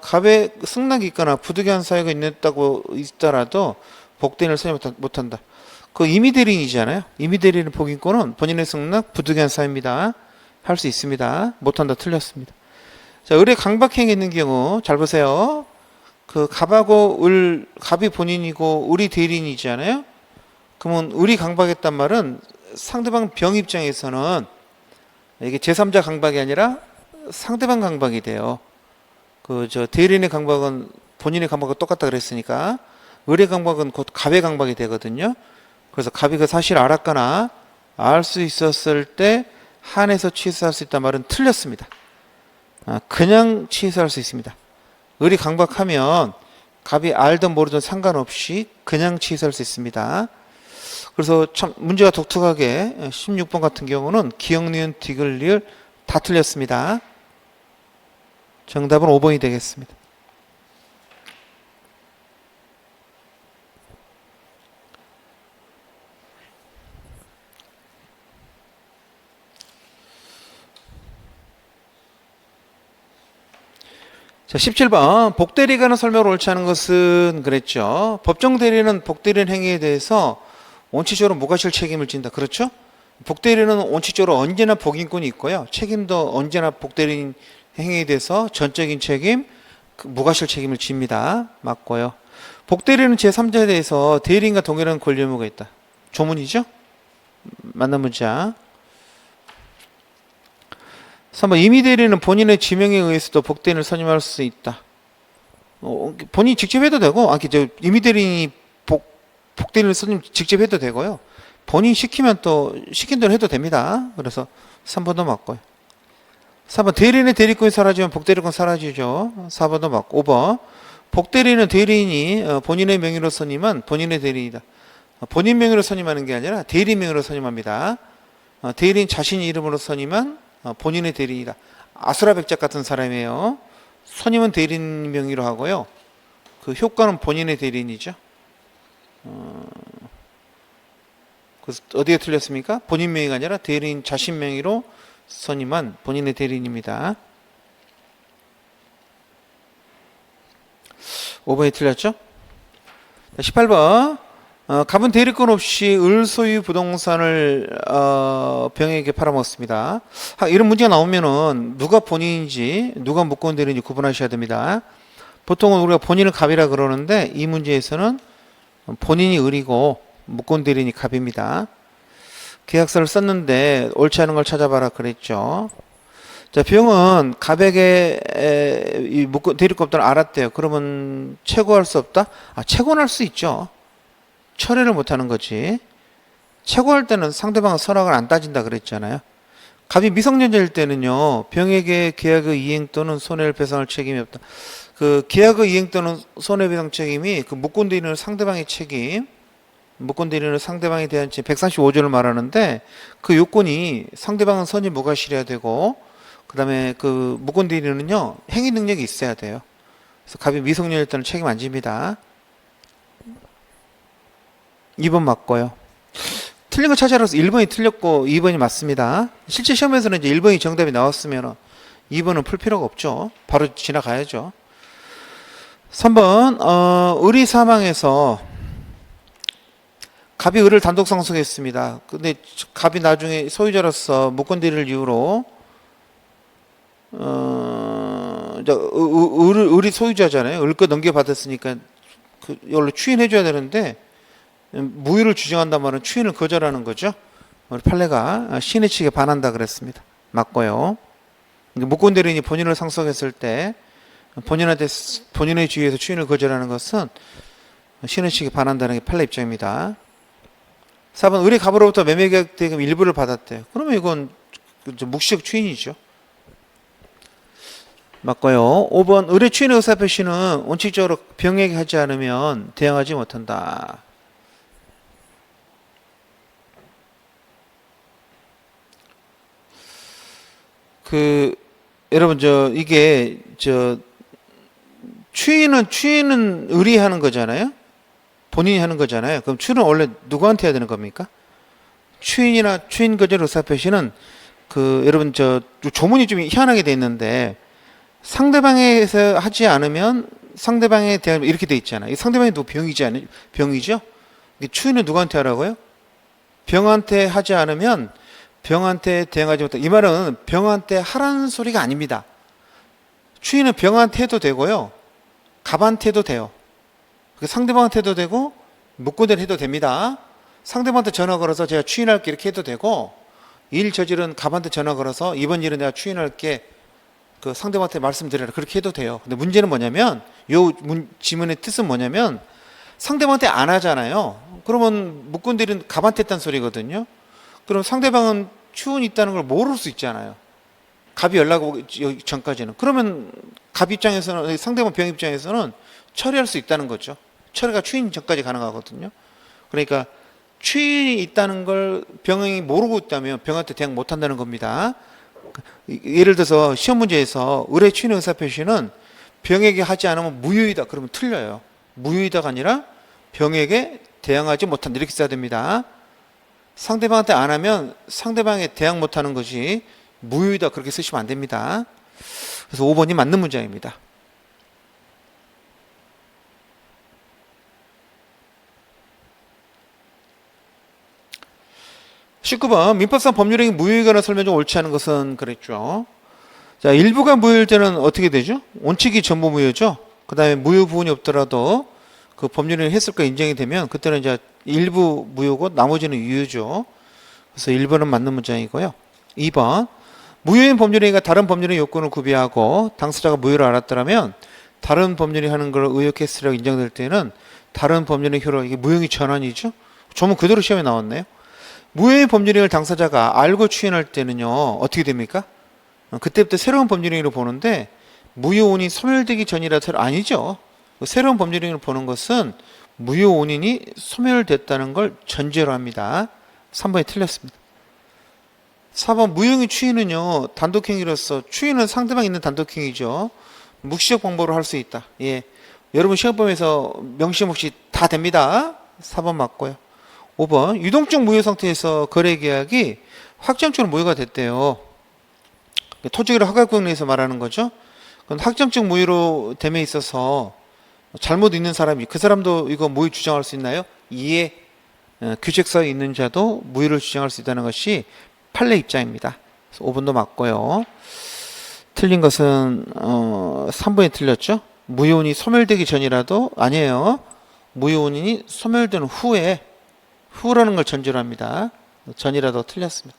갑의 승낙이 있거나 부득이한 사유가 있다고 있더라도 복대인을 선임 못한다. 그 임의대리인이잖아요. 임의대리인 복인권은 본인의 승낙 부득이한 사유입니다. 할 수 있습니다. 못한다 틀렸습니다. 자, 을의 강박행위 있는 경우 잘 보세요. 그 갑하고 갑이 본인이고 을이 대리인이잖아요. 그러면 을이 강박했단 말은 상대방 병 입장에서는 이게 제3자 강박이 아니라 상대방 강박이 돼요. 대리인의 강박은 본인의 강박과 똑같다 그랬으니까 을의 강박은 곧 갑의 강박이 되거든요. 그래서 갑이 그 사실을 알았거나 알 수 있었을 때 한해서 취소할 수 있단 말은 틀렸습니다. 그냥 취소할 수 있습니다. 을이 강박하면 갑이 알든 모르든 상관없이 그냥 취소할 수 있습니다. 그래서 참 문제가 독특하게 16번 같은 경우는 기역, 니은, 디귿, 리을 다 틀렸습니다. 정답은 5번이 되겠습니다. 자, 17번 복대리가 하는 설명을 옳지 않은 것은 그랬죠. 법정 대리는 복대리인 행위에 대해서 원칙적으로 무과실 책임을 진다. 그렇죠? 복대리는 원칙적으로 언제나 복인권이 있고요. 책임도 언제나 복대리인 행위에 대해서 전적인 책임, 무과실 책임을 집니다. 맞고요. 복대리는 제3자에 대해서 대리인과 동일한 권리 의무가 있다. 조문이죠? 맞는 문자. 3번 임의대리는 본인의 지명에 의해서도 복대리인을 선임할 수 있다. 본인이 직접 해도 되고, 임의대리인이 복대리인을 선임 직접 해도 되고요. 본인이 시키면 또 시킨 대로 해도 됩니다. 그래서 3번도 맞고요. 4번 대리인의 대리권이 사라지면 복대리권 사라지죠. 4번도 맞고. 5번 복대리인은 대리인이 본인의 명의로 선임한 본인의 대리인이다. 본인 명의로 선임하는 게 아니라 대리인 명의로 선임합니다. 대리인 자신 이름으로 선임한 본인의 대리인이다. 아수라백작 같은 사람이에요. 선임은 대리인 명의로 하고요. 그 효과는 본인의 대리인이죠. 그래서 어디에 틀렸습니까? 본인 명의가 아니라 대리인 자신 명의로 선임한 본인의 대리인입니다. 5번이 틀렸죠? 18번 갑은 대리권 없이 을 소유 부동산을 병에게 팔아먹었습니다. 이런 문제가 나오면은 누가 본인인지 누가 무권 대리인지 구분하셔야 됩니다. 보통은 우리가 본인을 갑이라 그러는데 이 문제에서는 본인이 을이고 무권 대리인이 갑입니다. 계약서를 썼는데 옳지 않은 걸 찾아봐라 그랬죠. 자, 병은 갑에게 이 대리권 없다는 알았대요. 그러면 채고할 수 없다? 채권할 수 있죠. 처리를 못하는 거지. 채고할 때는 상대방은 선악을 안 따진다 그랬잖아요. 갑이 미성년자일 때는요, 병에게 계약의 이행 또는 손해를 배상할 책임이 없다. 그 계약의 이행 또는 손해배상 책임이 그 무권대리인은 상대방의 책임, 무권대리인은 상대방에 대한 135조를 말하는데 그 요건이 상대방은 선임 무과실해야 되고 그 다음에 그 무권대리인은요 행위 능력이 있어야 돼요. 그래서 갑이 미성년일 때는 책임 안 집니다. 2번 맞고요. 틀린 거 찾아라서 1번이 틀렸고 2번이 맞습니다. 실제 시험에서는 이제 1번이 정답이 나왔으면 2번은 풀 필요가 없죠. 바로 지나가야죠. 3번 을이 사망해서 갑이 을을 단독 상속했습니다. 근데 갑이 나중에 소유자로서 무권대리를 이유로 이제 을이 소유자잖아요. 을 거 넘겨받았으니까 원래 추인해줘야 되는데 무효를 주장한단 말은 추인을 거절하는 거죠. 우리 판례가 신의 측에 반한다 그랬습니다. 맞고요. 무권대리인이 본인을 상속했을 때 본인한테 본인의 주의에서 추인을 거절하는 것은 신의 측에 반한다는 게 판례 입장입니다. 4번 을이 갑으로부터 매매계약 대금 일부를 받았대요. 그러면 이건 묵시적 추인이죠. 맞고요. 5번 을의 추인의 의사표시는 원칙적으로 병에게 하지 않으면 대항하지 못한다. 여러분 이게 추인은 을이 하는 거잖아요. 본인이 하는 거잖아요. 그럼 추인은 원래 누구한테 해야 되는 겁니까? 추인이나 추인 거절 의사표시는 여러분 조문이 좀 희한하게 돼 있는데 상대방에서 하지 않으면 상대방에 대한 이렇게 돼 있잖아요. 상대방이 누구 병이죠? 추인은 누구한테 하라고요? 병한테 하지 않으면 병한테 대응하지 못한다. 이 말은 병한테 하라는 소리가 아닙니다. 추인은 병한테 해도 되고요. 갑한테 해도 돼요. 상대방한테 해도 되고 묵고대로 해도 됩니다. 상대방한테 전화 걸어서 제가 추인할게 이렇게 해도 되고 일 저지른 갑한테 전화 걸어서 이번 일은 내가 추인할게 상대방한테 말씀드려라 그렇게 해도 돼요. 근데 문제는 뭐냐면 지문의 뜻은 뭐냐면 상대방한테 안 하잖아요. 그러면 묵고대리는 갑한테 했다는 소리거든요. 그럼 상대방은 추운이 있다는 걸 모를 수 있잖아요. 갑이 연락 오기 전까지는. 그러면 갑 입장에서는 상대방 병 입장에서는 처리할 수 있다는 거죠. 처리가 추인 전까지 가능하거든요. 그러니까 추인이 있다는 걸 병이 모르고 있다면 병한테 대응 못한다는 겁니다. 예를 들어서 시험 문제에서 을의 추인의 의사표시는 병에게 하지 않으면 무효이다. 그러면 틀려요. 무효이다가 아니라 병에게 대항하지 못한다. 이렇게 써야 됩니다. 상대방한테 안 하면 상대방에 대항 못하는 것이 무효이다. 그렇게 쓰시면 안 됩니다. 그래서 5번이 맞는 문장입니다. (19번) 민법상 법률행위 무효이거나 설명 중 옳지 않은 것은 그랬죠. 자, 일부가 무효일 때는 어떻게 되죠? 원칙이 전부 무효죠. 그 다음에 무효 부분이 없더라도 법률행위 했을 거 인정이 되면 그때는 이제 일부 무효고 나머지는 유효죠. 그래서 1번은 맞는 문장이고요. 2번 무효인 법률행위가 다른 법률의 요건을 구비하고 당사자가 무효를 알았더라면 다른 법률이 하는 걸 의혹했으라고 인정될 때는 다른 법률의 효로 이게 무효의 전환이죠. 조문 그대로 시험에 나왔네요. 무효인 법률행위를 당사자가 알고 추인할 때는요 어떻게 됩니까? 그때부터 새로운 법률행위로 보는데 무효 원인이 소멸되기 전이라 아니죠. 새로운 법률행위를 보는 것은 무효 원인이 소멸됐다는 걸 전제로 합니다. 3번이 틀렸습니다. 4번 무효행위 추인은요 단독행위로서 추인은 상대방 있는 단독행위죠. 묵시적 방법으로 할 수 있다. 예, 여러분 시험범위에서 명시험 없이 다 됩니다. 4번 맞고요. 5번 유동적 무효 상태에서 거래계약이 확정적으로 무효가 됐대요. 토지거래 허가구역내에서 말하는 거죠. 그럼 확정적 무효로 됨에 있어서 잘못 있는 사람이 그 사람도 이거 무효 주장할 수 있나요? 이에 규칙서에 있는 자도 무효를 주장할 수 있다는 것이 판례 입장입니다. 그래서 5번도 맞고요. 틀린 것은 3번이 틀렸죠. 무효원이 소멸되기 전이라도 아니에요. 무효원인이 소멸된 후라는 걸 전제로 합니다. 전이라도 틀렸습니다.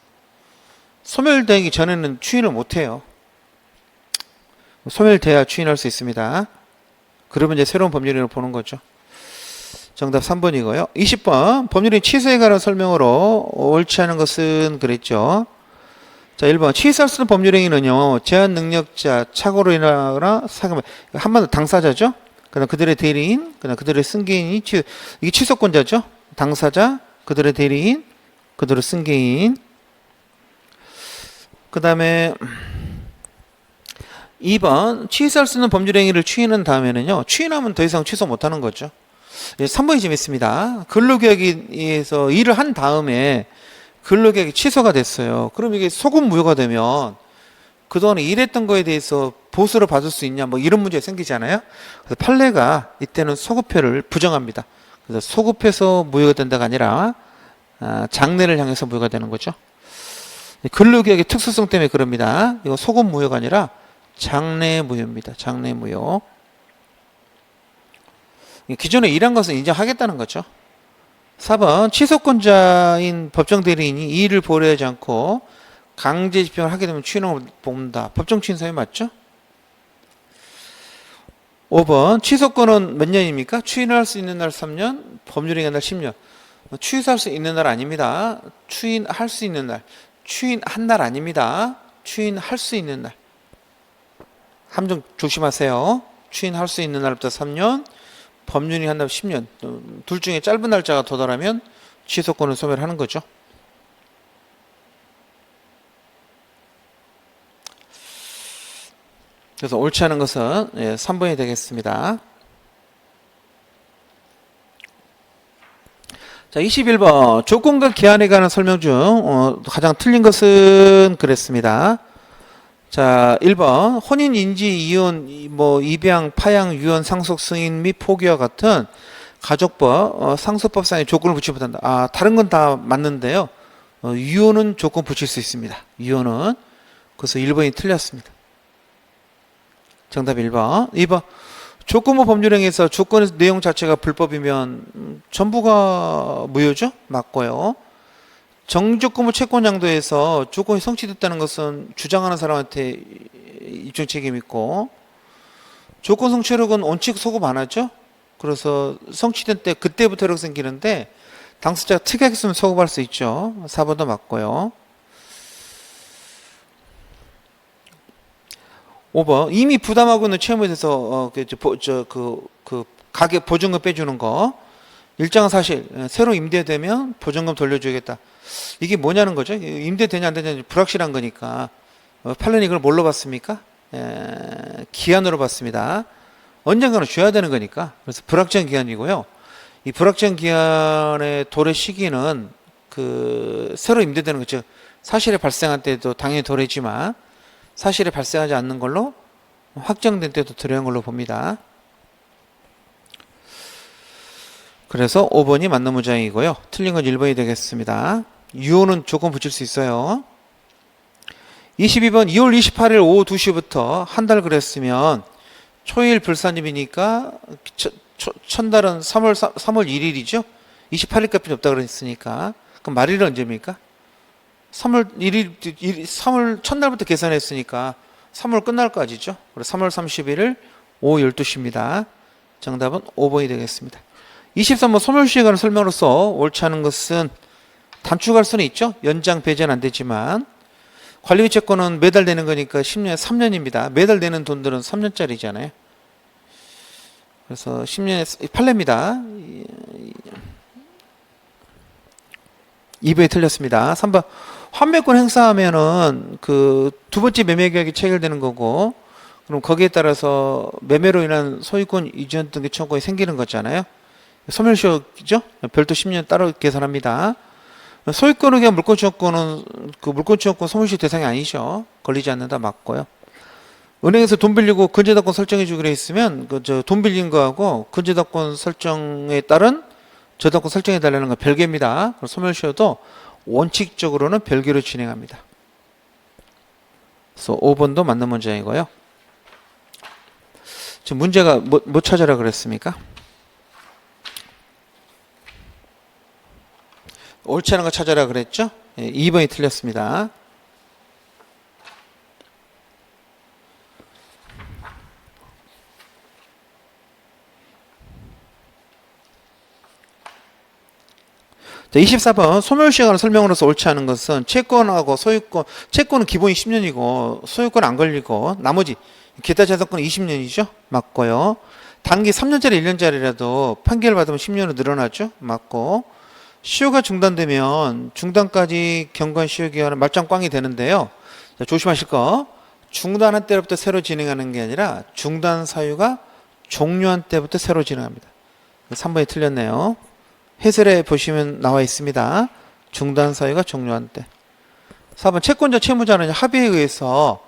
소멸되기 전에는 추인을 못해요. 소멸돼야 추인할 수 있습니다. 그러면 이제 새로운 법률을 보는 거죠. 정답 3번이고요. 20번 법률인 취소에 관한 설명으로 옳지 않은 것은 그랬죠. 자, 1번 취소할 수 있는 법률행위는요 제한 능력자, 착오로 인하거나 사금 한마디로 당사자죠. 그다음 그들의 대리인, 그다음 그들의 승계인이 이게 취소권자죠. 당사자, 그들의 대리인, 그들의 승계인. 그 다음에 2번 취소할 수 있는 법률행위를 추인한 다음에는요 추인하면 더 이상 취소 못하는 거죠. 3번이 재밌습니다. 근로계약에서 일을 한 다음에 근로계약이 취소가 됐어요. 그럼 이게 소급 무효가 되면 그동안에 일했던 거에 대해서 보수를 받을 수 있냐 뭐 이런 문제가 생기잖아요. 그래서 판례가 이때는 소급표를 부정합니다. 그래서 소급해서 무효가 된다가 아니라 장래를 향해서 무효가 되는 거죠. 근로계약의 특수성 때문에 그럽니다. 이거 소급 무효가 아니라 장래 무효입니다. 장래 무효. 기존에 일한 것은 인정하겠다는 거죠. 4번 취소권자인 법정 대리인이 이 일을 보류하지 않고 강제 집행을 하게 되면 추인형을 본다. 법정 추인 사유 맞죠? 5번 취소권은 몇 년입니까? 추인할 수 있는 날 3년, 법률행위 날 10년. 취소할 수 있는 날 아닙니다. 추인할 수 있는 날. 추인한 날 아닙니다. 추인할 수 있는 날. 함정 조심하세요. 추인할 수 있는 날부터 3년, 법률이 한 달 10년. 둘 중에 짧은 날짜가 도달하면 취소권을 소멸하는 거죠. 그래서 옳지 않은 것은 3번이 되겠습니다. 자, 21번 조건과 기한에 관한 설명 중 가장 틀린 것은 그랬습니다. 자, 1번 혼인, 인지, 이혼, 입양, 파양, 유언, 상속, 승인 및 포기와 같은 가족법, 상속법상의 조건을 붙이지 못한다. 다른 건 다 맞는데요. 유언은 조건 붙일 수 있습니다. 유언은. 그래서 1번이 틀렸습니다. 정답 1번. 2번 조건부 법률행위에서 조건의 내용 자체가 불법이면 전부가 무효죠? 맞고요. 정조건부 채권 양도에서 조건이 성취됐다는 것은 주장하는 사람한테 입증 책임이 있고, 조건 성취력은 원칙 소급 안 하죠? 그래서 성취된 때 그때부터 이렇게 생기는데 당사자가 특이하게 쓰면 소급할 수 있죠. 4번도 맞고요. 5번 이미 부담하고 있는 채무에 대해서 가격 보증금 빼주는 거, 일정한 사실 새로 임대되면 보증금 돌려주겠다. 이게 뭐냐는 거죠. 임대되냐 안 되냐 불확실한 거니까. 판례는 이걸 뭘로 봤습니까? 기한으로 봤습니다. 언젠가는 줘야 되는 거니까. 그래서 불확정 기한이고요. 이 불확정 기한의 도래 시기는 새로 임대되는 거죠. 사실이 발생한 때도 당연히 도래지만 사실이 발생하지 않는 걸로 확정된 때도 도래한 걸로 봅니다. 그래서 5번이 맞는 문장이고요. 틀린 건 1번이 되겠습니다. 유효는 조건 붙일 수 있어요. 22번 2월 28일 오후 2시부터 한 달 그랬으면 초일 불산입이니까 첫달은 3월 1일이죠. 28일까지 없다 그랬으니까 그럼 말일은 언제입니까? 3월 1일 3월 첫날부터 계산했으니까 3월 끝날까지죠. 그래서 3월 31일 오후 12시입니다. 정답은 5번이 되겠습니다. 23번 소멸시에 관한 설명으로서 옳지 않은 것은 단축할 수는 있죠. 연장 배제는 안 되지만 관리비 채권은 매달 내는 거니까 10년에 3년입니다. 매달 내는 돈들은 3년짜리잖아요. 그래서 10년에 판례입니다. 2번이 틀렸습니다. 3번 환매권 행사하면은 두 번째 매매 계약이 체결되는 거고, 그럼 거기에 따라서 매매로 인한 소유권 이전 등기 청구가 생기는 거잖아요. 소멸시효죠. 별도 10년 따로 계산합니다. 소유권에 대한 물권취득권은 물권취득권 소멸시효 대상이 아니죠. 걸리지 않는다 맞고요. 은행에서 돈 빌리고 근저당권 설정해 주기로 했으면 돈 빌린 거하고 근저당권 설정에 따른 저당권 설정해 달라는 건 별개입니다. 소멸시효도 원칙적으로는 별개로 진행합니다. 그래서 5번도 맞는 문장이고요. 지금 문제가 뭐 찾아라 그랬습니까? 옳지 않은 거 찾아라 그랬죠? 2번이 틀렸습니다. 자, 24번 소멸시효에 관한 설명으로서 옳지 않은 것은 채권하고 소유권, 채권은 기본이 10년이고 소유권 안 걸리고 나머지 기타 재산권은 20년이죠? 맞고요. 단기 3년짜리 1년짜리라도 판결 받으면 10년으로 늘어나죠? 맞고. 시효가 중단되면 중단까지 경과한 시효기간은 말짱꽝이 되는데요. 자, 조심하실 거. 중단한 때부터 새로 진행하는 게 아니라 중단 사유가 종료한 때부터 새로 진행합니다. 3번이 틀렸네요. 해설에 보시면 나와 있습니다. 중단 사유가 종료한 때. 4번 채권자 채무자는 합의에 의해서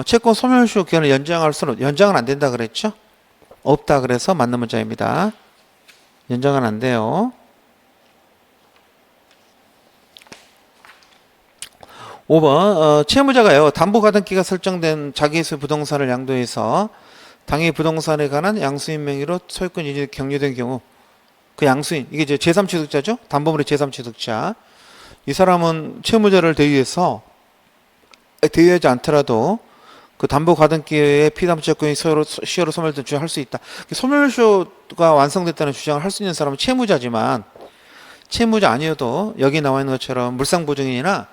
채권 소멸시효 기간을 연장은 안 된다 그랬죠? 없다 그래서 맞는 문장입니다. 연장은 안 돼요. 5번 채무자가요 담보가등기가 설정된 자기소 부동산을 양도해서 당해 부동산에 관한 양수인 명의로 소유권 이전이 격려된 경우 그 양수인 이게 이제 제3취득자죠. 담보물의 제3취득자 이 사람은 채무자를 대위하지 않더라도 그 담보가등기의 피담보채권이 시효로 소멸된 주장할 수 있다. 소멸시효가 완성됐다는 주장을 할 수 있는 사람은 채무자지만 채무자 아니어도 여기 나와 있는 것처럼 물상보증인이나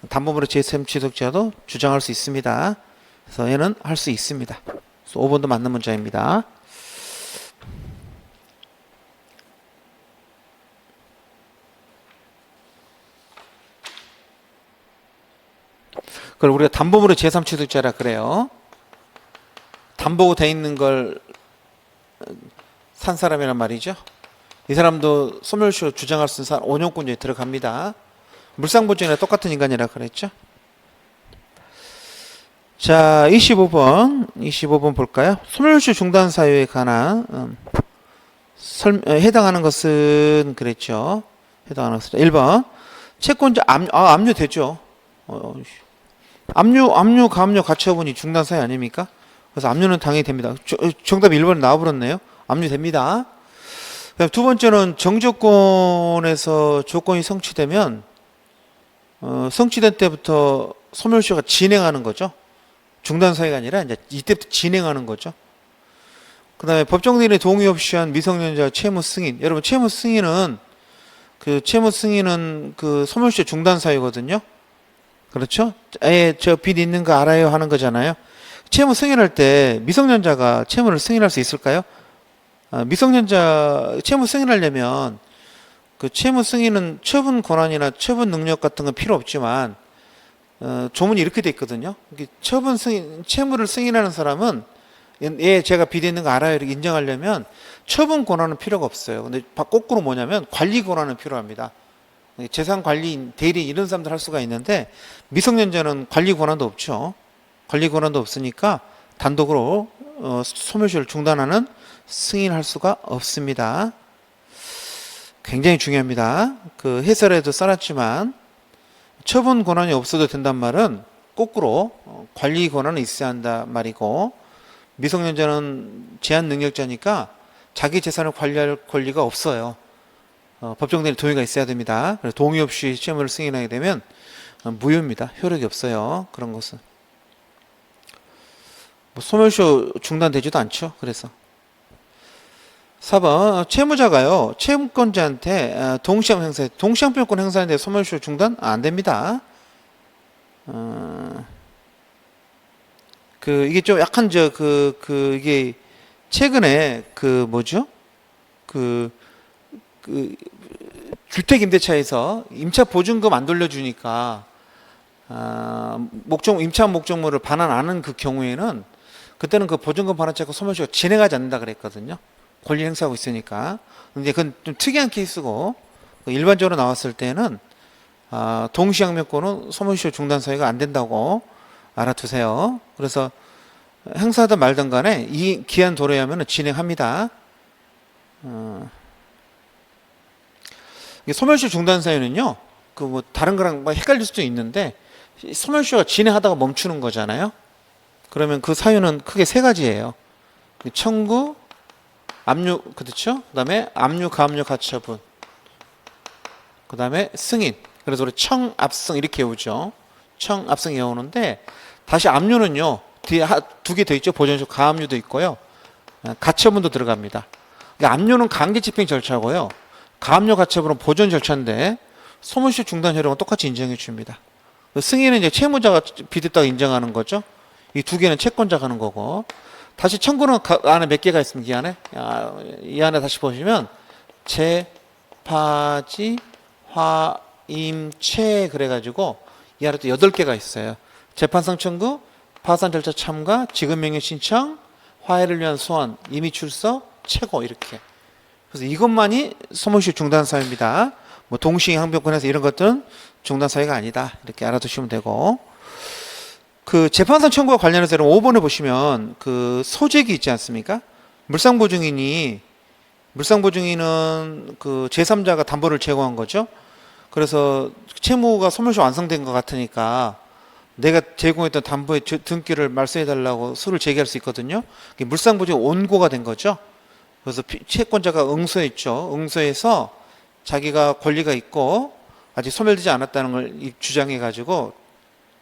담보물의 제3취득자도 주장할 수 있습니다. 그래서 얘는 할 수 있습니다. 5번도 맞는 문자입니다. 그걸 우리가 담보물의 제3취득자라 그래요. 담보가 돼 있는 걸 산 사람이란 말이죠. 이 사람도 소멸시효 주장할 수 있는 사람 5년권자에 들어갑니다. 물상보증이나 똑같은 인간이라 그랬죠. 자, 25번 볼까요? 소멸시효 중단 사유에 관한 해당하는 것은 그랬죠. 해당하는 것은 1번 채권자 압류 되죠. 압류, 가압류 가처분이 중단 사유 아닙니까? 그래서 압류는 당연히 됩니다. 정답이 1번 나와버렸네요. 압류 됩니다. 그다음 두 번째는 정조건에서 조건이 성취되면 성취된 때부터 소멸시효가 진행하는 거죠. 중단 사유가 아니라 이제 이때부터 진행하는 거죠. 그다음에 법정대리인의 동의 없이 한 미성년자 채무 승인. 여러분 채무 승인은 그 소멸시효 중단 사유거든요. 그렇죠? 저 빚 있는 거 알아요 하는 거잖아요. 채무 승인할 때 미성년자가 채무를 승인할 수 있을까요? 미성년자 채무 승인하려면 그 채무 승인은 처분 권한이나 처분 능력 같은 건 필요 없지만 조문이 이렇게 돼 있거든요. 채무를 승인하는 사람은 제가 빚 있는 거 알아요 이렇게 인정하려면 처분 권한은 필요가 없어요. 근데 거꾸로 뭐냐면 관리 권한은 필요합니다. 재산관리인, 대리인 이런 사람들 할 수가 있는데 미성년자는 관리 권한도 없죠. 관리 권한도 없으니까 단독으로 소멸시효를 중단하는 승인할 수가 없습니다. 굉장히 중요합니다. 그 해설에도 써놨지만 처분 권한이 없어도 된단 말은 거꾸로 관리 권한은 있어야 한다 말이고 미성년자는 제한 능력자니까 자기 재산을 관리할 권리가 없어요. 법정대리 동의가 있어야 됩니다. 그래서 동의 없이 채무를 승인하게 되면 무효입니다. 효력이 없어요. 그런 것은 소멸시효 중단되지도 않죠. 그래서 4번 채무자가요 채무권자한테 동시항변권 행사하는데 소멸시효 중단 안 됩니다. 이게 좀 약간 이게 최근에 주택임대차에서 임차 보증금 안 돌려주니까 임차 목적물을 반환 안 하는 그 경우에는 그때는 그 보증금 반환 채권 소멸시효가 진행하지 않는다 그랬거든요. 권리 행사하고 있으니까. 근데 그건 좀 특이한 케이스고 일반적으로 나왔을 때는 동시항변권은 소멸시효 중단 사유가 안 된다고 알아두세요. 그래서 행사하든 말든 간에 이 기한 도래에 하면 진행합니다. 소멸시효 중단 사유는요, 다른 거랑 헷갈릴 수도 있는데, 소멸시효가 진행하다가 멈추는 거잖아요. 그러면 그 사유는 크게 세 가지예요. 청구, 압류, 그렇죠? 그 다음에 압류, 가압류, 가처분. 그 다음에 승인. 그래서 우리 청, 압승 이렇게 외우죠. 청, 압승 외우는데, 다시 압류는요, 뒤에 두 개 더 있죠. 보존적 가압류도 있고요. 가처분도 들어갑니다. 압류는 강제 집행 절차고요. 가압류 가처분은 보존 절차인데 소멸시효 중단 효력은 똑같이 인정해 줍니다. 승인은 이제 채무자가 빚있다고 인정하는 거죠. 이 두 개는 채권자가 하는 거고. 다시 청구는 안에 몇 개가 있습니까? 이 안에 다시 보시면 재, 파지, 화, 임, 채 그래가지고 이 안에 또 8개가 있어요. 재판상 청구, 파산 절차 참가, 지급명령 신청, 화해를 위한 소환, 임의 출석, 채고 이렇게. 그래서 이것만이 소멸시효 중단 사유입니다. 동시항변권에서 이런 것들은 중단 사유가 아니다. 이렇게 알아두시면 되고. 재판상 청구와 관련해서 5번에 보시면 소재기 있지 않습니까? 물상보증인이 물상보증인은 그 제3자가 담보를 제공한 거죠. 그래서 채무가 소멸시 완성된 것 같으니까 내가 제공했던 담보의 등기를 말소해달라고 소를 제기할 수 있거든요. 물상보증이 원고가 된 거죠. 그래서 채권자가 응소했죠. 응소해서 자기가 권리가 있고 아직 소멸되지 않았다는 걸 주장해가지고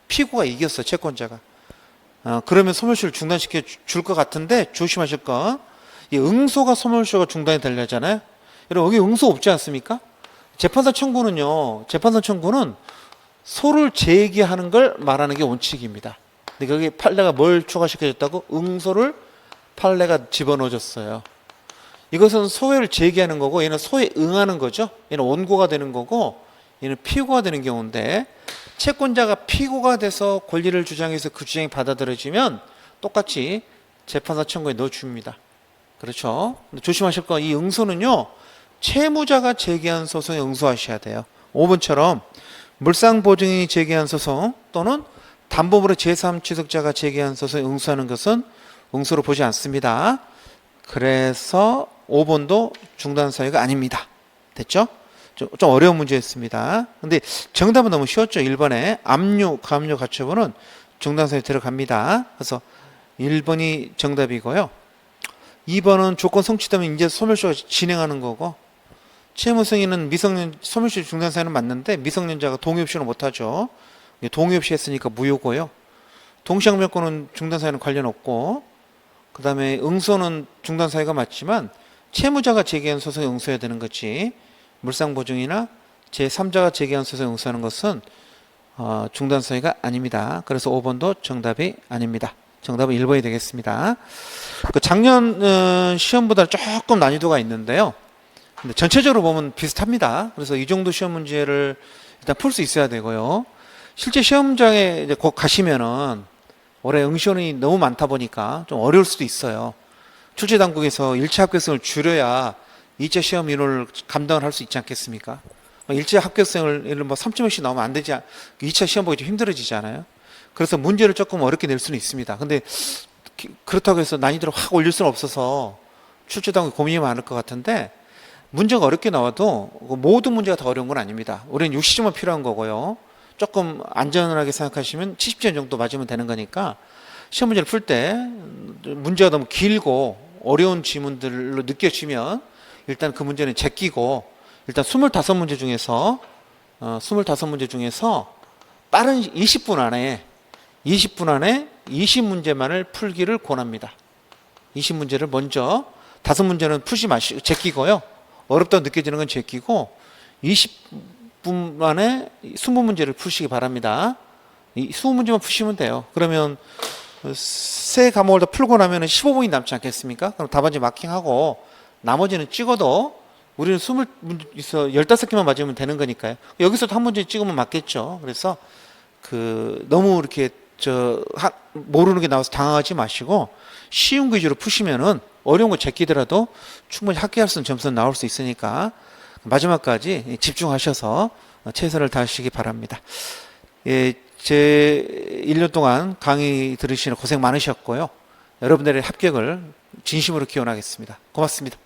피고가 이겼어, 채권자가. 그러면 소멸시효를 중단시켜 줄 것 같은데 조심하실 건, 이 응소가 소멸시효가 중단이 되려잖아요. 여러분, 여기 응소 없지 않습니까? 재판사 청구는 소를 제기하는 걸 말하는 게 원칙입니다. 근데 거기 판례가 뭘 추가시켜줬다고? 응소를 판례가 집어넣어줬어요. 이것은 소회를 제기하는 거고, 얘는 소에 응하는 거죠. 얘는 원고가 되는 거고, 얘는 피고가 되는 경우인데, 채권자가 피고가 돼서 권리를 주장해서 그 주장이 받아들여지면 똑같이 재판사 청구에 넣어줍니다. 그렇죠? 조심하실 건, 이 응소는요, 채무자가 제기한 소송에 응소하셔야 돼요. 5번처럼 물상보증인이 제기한 소송 또는 담보물의 제3취득자가 제기한 소송에 응소하는 것은 응소로 보지 않습니다. 그래서 5번도 중단 사유가 아닙니다. 됐죠? 좀 어려운 문제였습니다. 근데 정답은 너무 쉬웠죠. 1번에 압류, 가압류 가처분은 중단 사유 들어갑니다. 그래서 1번이 정답이고요. 2번은 조건 성취되면 이제 소멸시효가 진행하는 거고, 채무승인은 미성년, 소멸시효 중단 사유는 맞는데 미성년자가 동의 없이는 못하죠. 동의 없이 했으니까 무효고요. 동시항변권은 중단 사유는 관련 없고, 그 다음에 응소는 중단 사유가 맞지만 채무자가 제기한 소송에 응소해야 되는 거지, 물상보증이나 제3자가 제기한 소송에 응소하는 것은 중단 사유가 아닙니다. 그래서 5번도 정답이 아닙니다. 정답은 1번이 되겠습니다. 그 작년 시험보다 조금 난이도가 있는데요. 근데 전체적으로 보면 비슷합니다. 그래서 이 정도 시험 문제를 일단 풀 수 있어야 되고요. 실제 시험장에 이제 곧 가시면은 올해 응시원이 너무 많다 보니까 좀 어려울 수도 있어요. 출제당국에서 1차 합격생을 줄여야 2차 시험 인원을 감당을 할 수 있지 않겠습니까? 1차 합격생을 예를 들어 3.0씩 나오면 안 되지, 2차 시험 보기 좀 힘들어지잖아요. 그래서 문제를 조금 어렵게 낼 수는 있습니다. 근데 그렇다고 해서 난이도를 확 올릴 수는 없어서 출제당국이 고민이 많을 것 같은데, 문제가 어렵게 나와도 모든 문제가 다 어려운 건 아닙니다. 우리는 60점만 필요한 거고요. 조금 안전하게 생각하시면 70점 정도 맞으면 되는 거니까, 시험 문제를 풀 때 문제가 너무 길고 어려운 지문들로 느껴지면 일단 그 문제는 제끼고, 일단 25문제 중에서 빠른 20분 안에 20문제만을 풀기를 권합니다. 20문제를 먼저, 5문제는 푸지 마시고 제끼고요. 어렵다고 느껴지는 건 제끼고 20분 만에 20문제를 푸시기 바랍니다. 이 20문제만 푸시면 돼요. 그러면 세 과목을 다 풀고 나면 15분이 남지 않겠습니까? 그럼 답안지 마킹하고 나머지는 찍어도 우리는 20문제에서 15개만 맞으면 되는 거니까요. 여기서도 한 문제 찍으면 맞겠죠. 그래서 너무 이렇게 모르는 게 나와서 당황하지 마시고 쉬운 위주로 푸시면은 어려운 거 제끼더라도 충분히 합격할 수 있는 점수는 나올 수 있으니까 마지막까지 집중하셔서 최선을 다하시기 바랍니다. 예, 제 1년 동안 강의 들으시는 고생 많으셨고요. 여러분들의 합격을 진심으로 기원하겠습니다. 고맙습니다.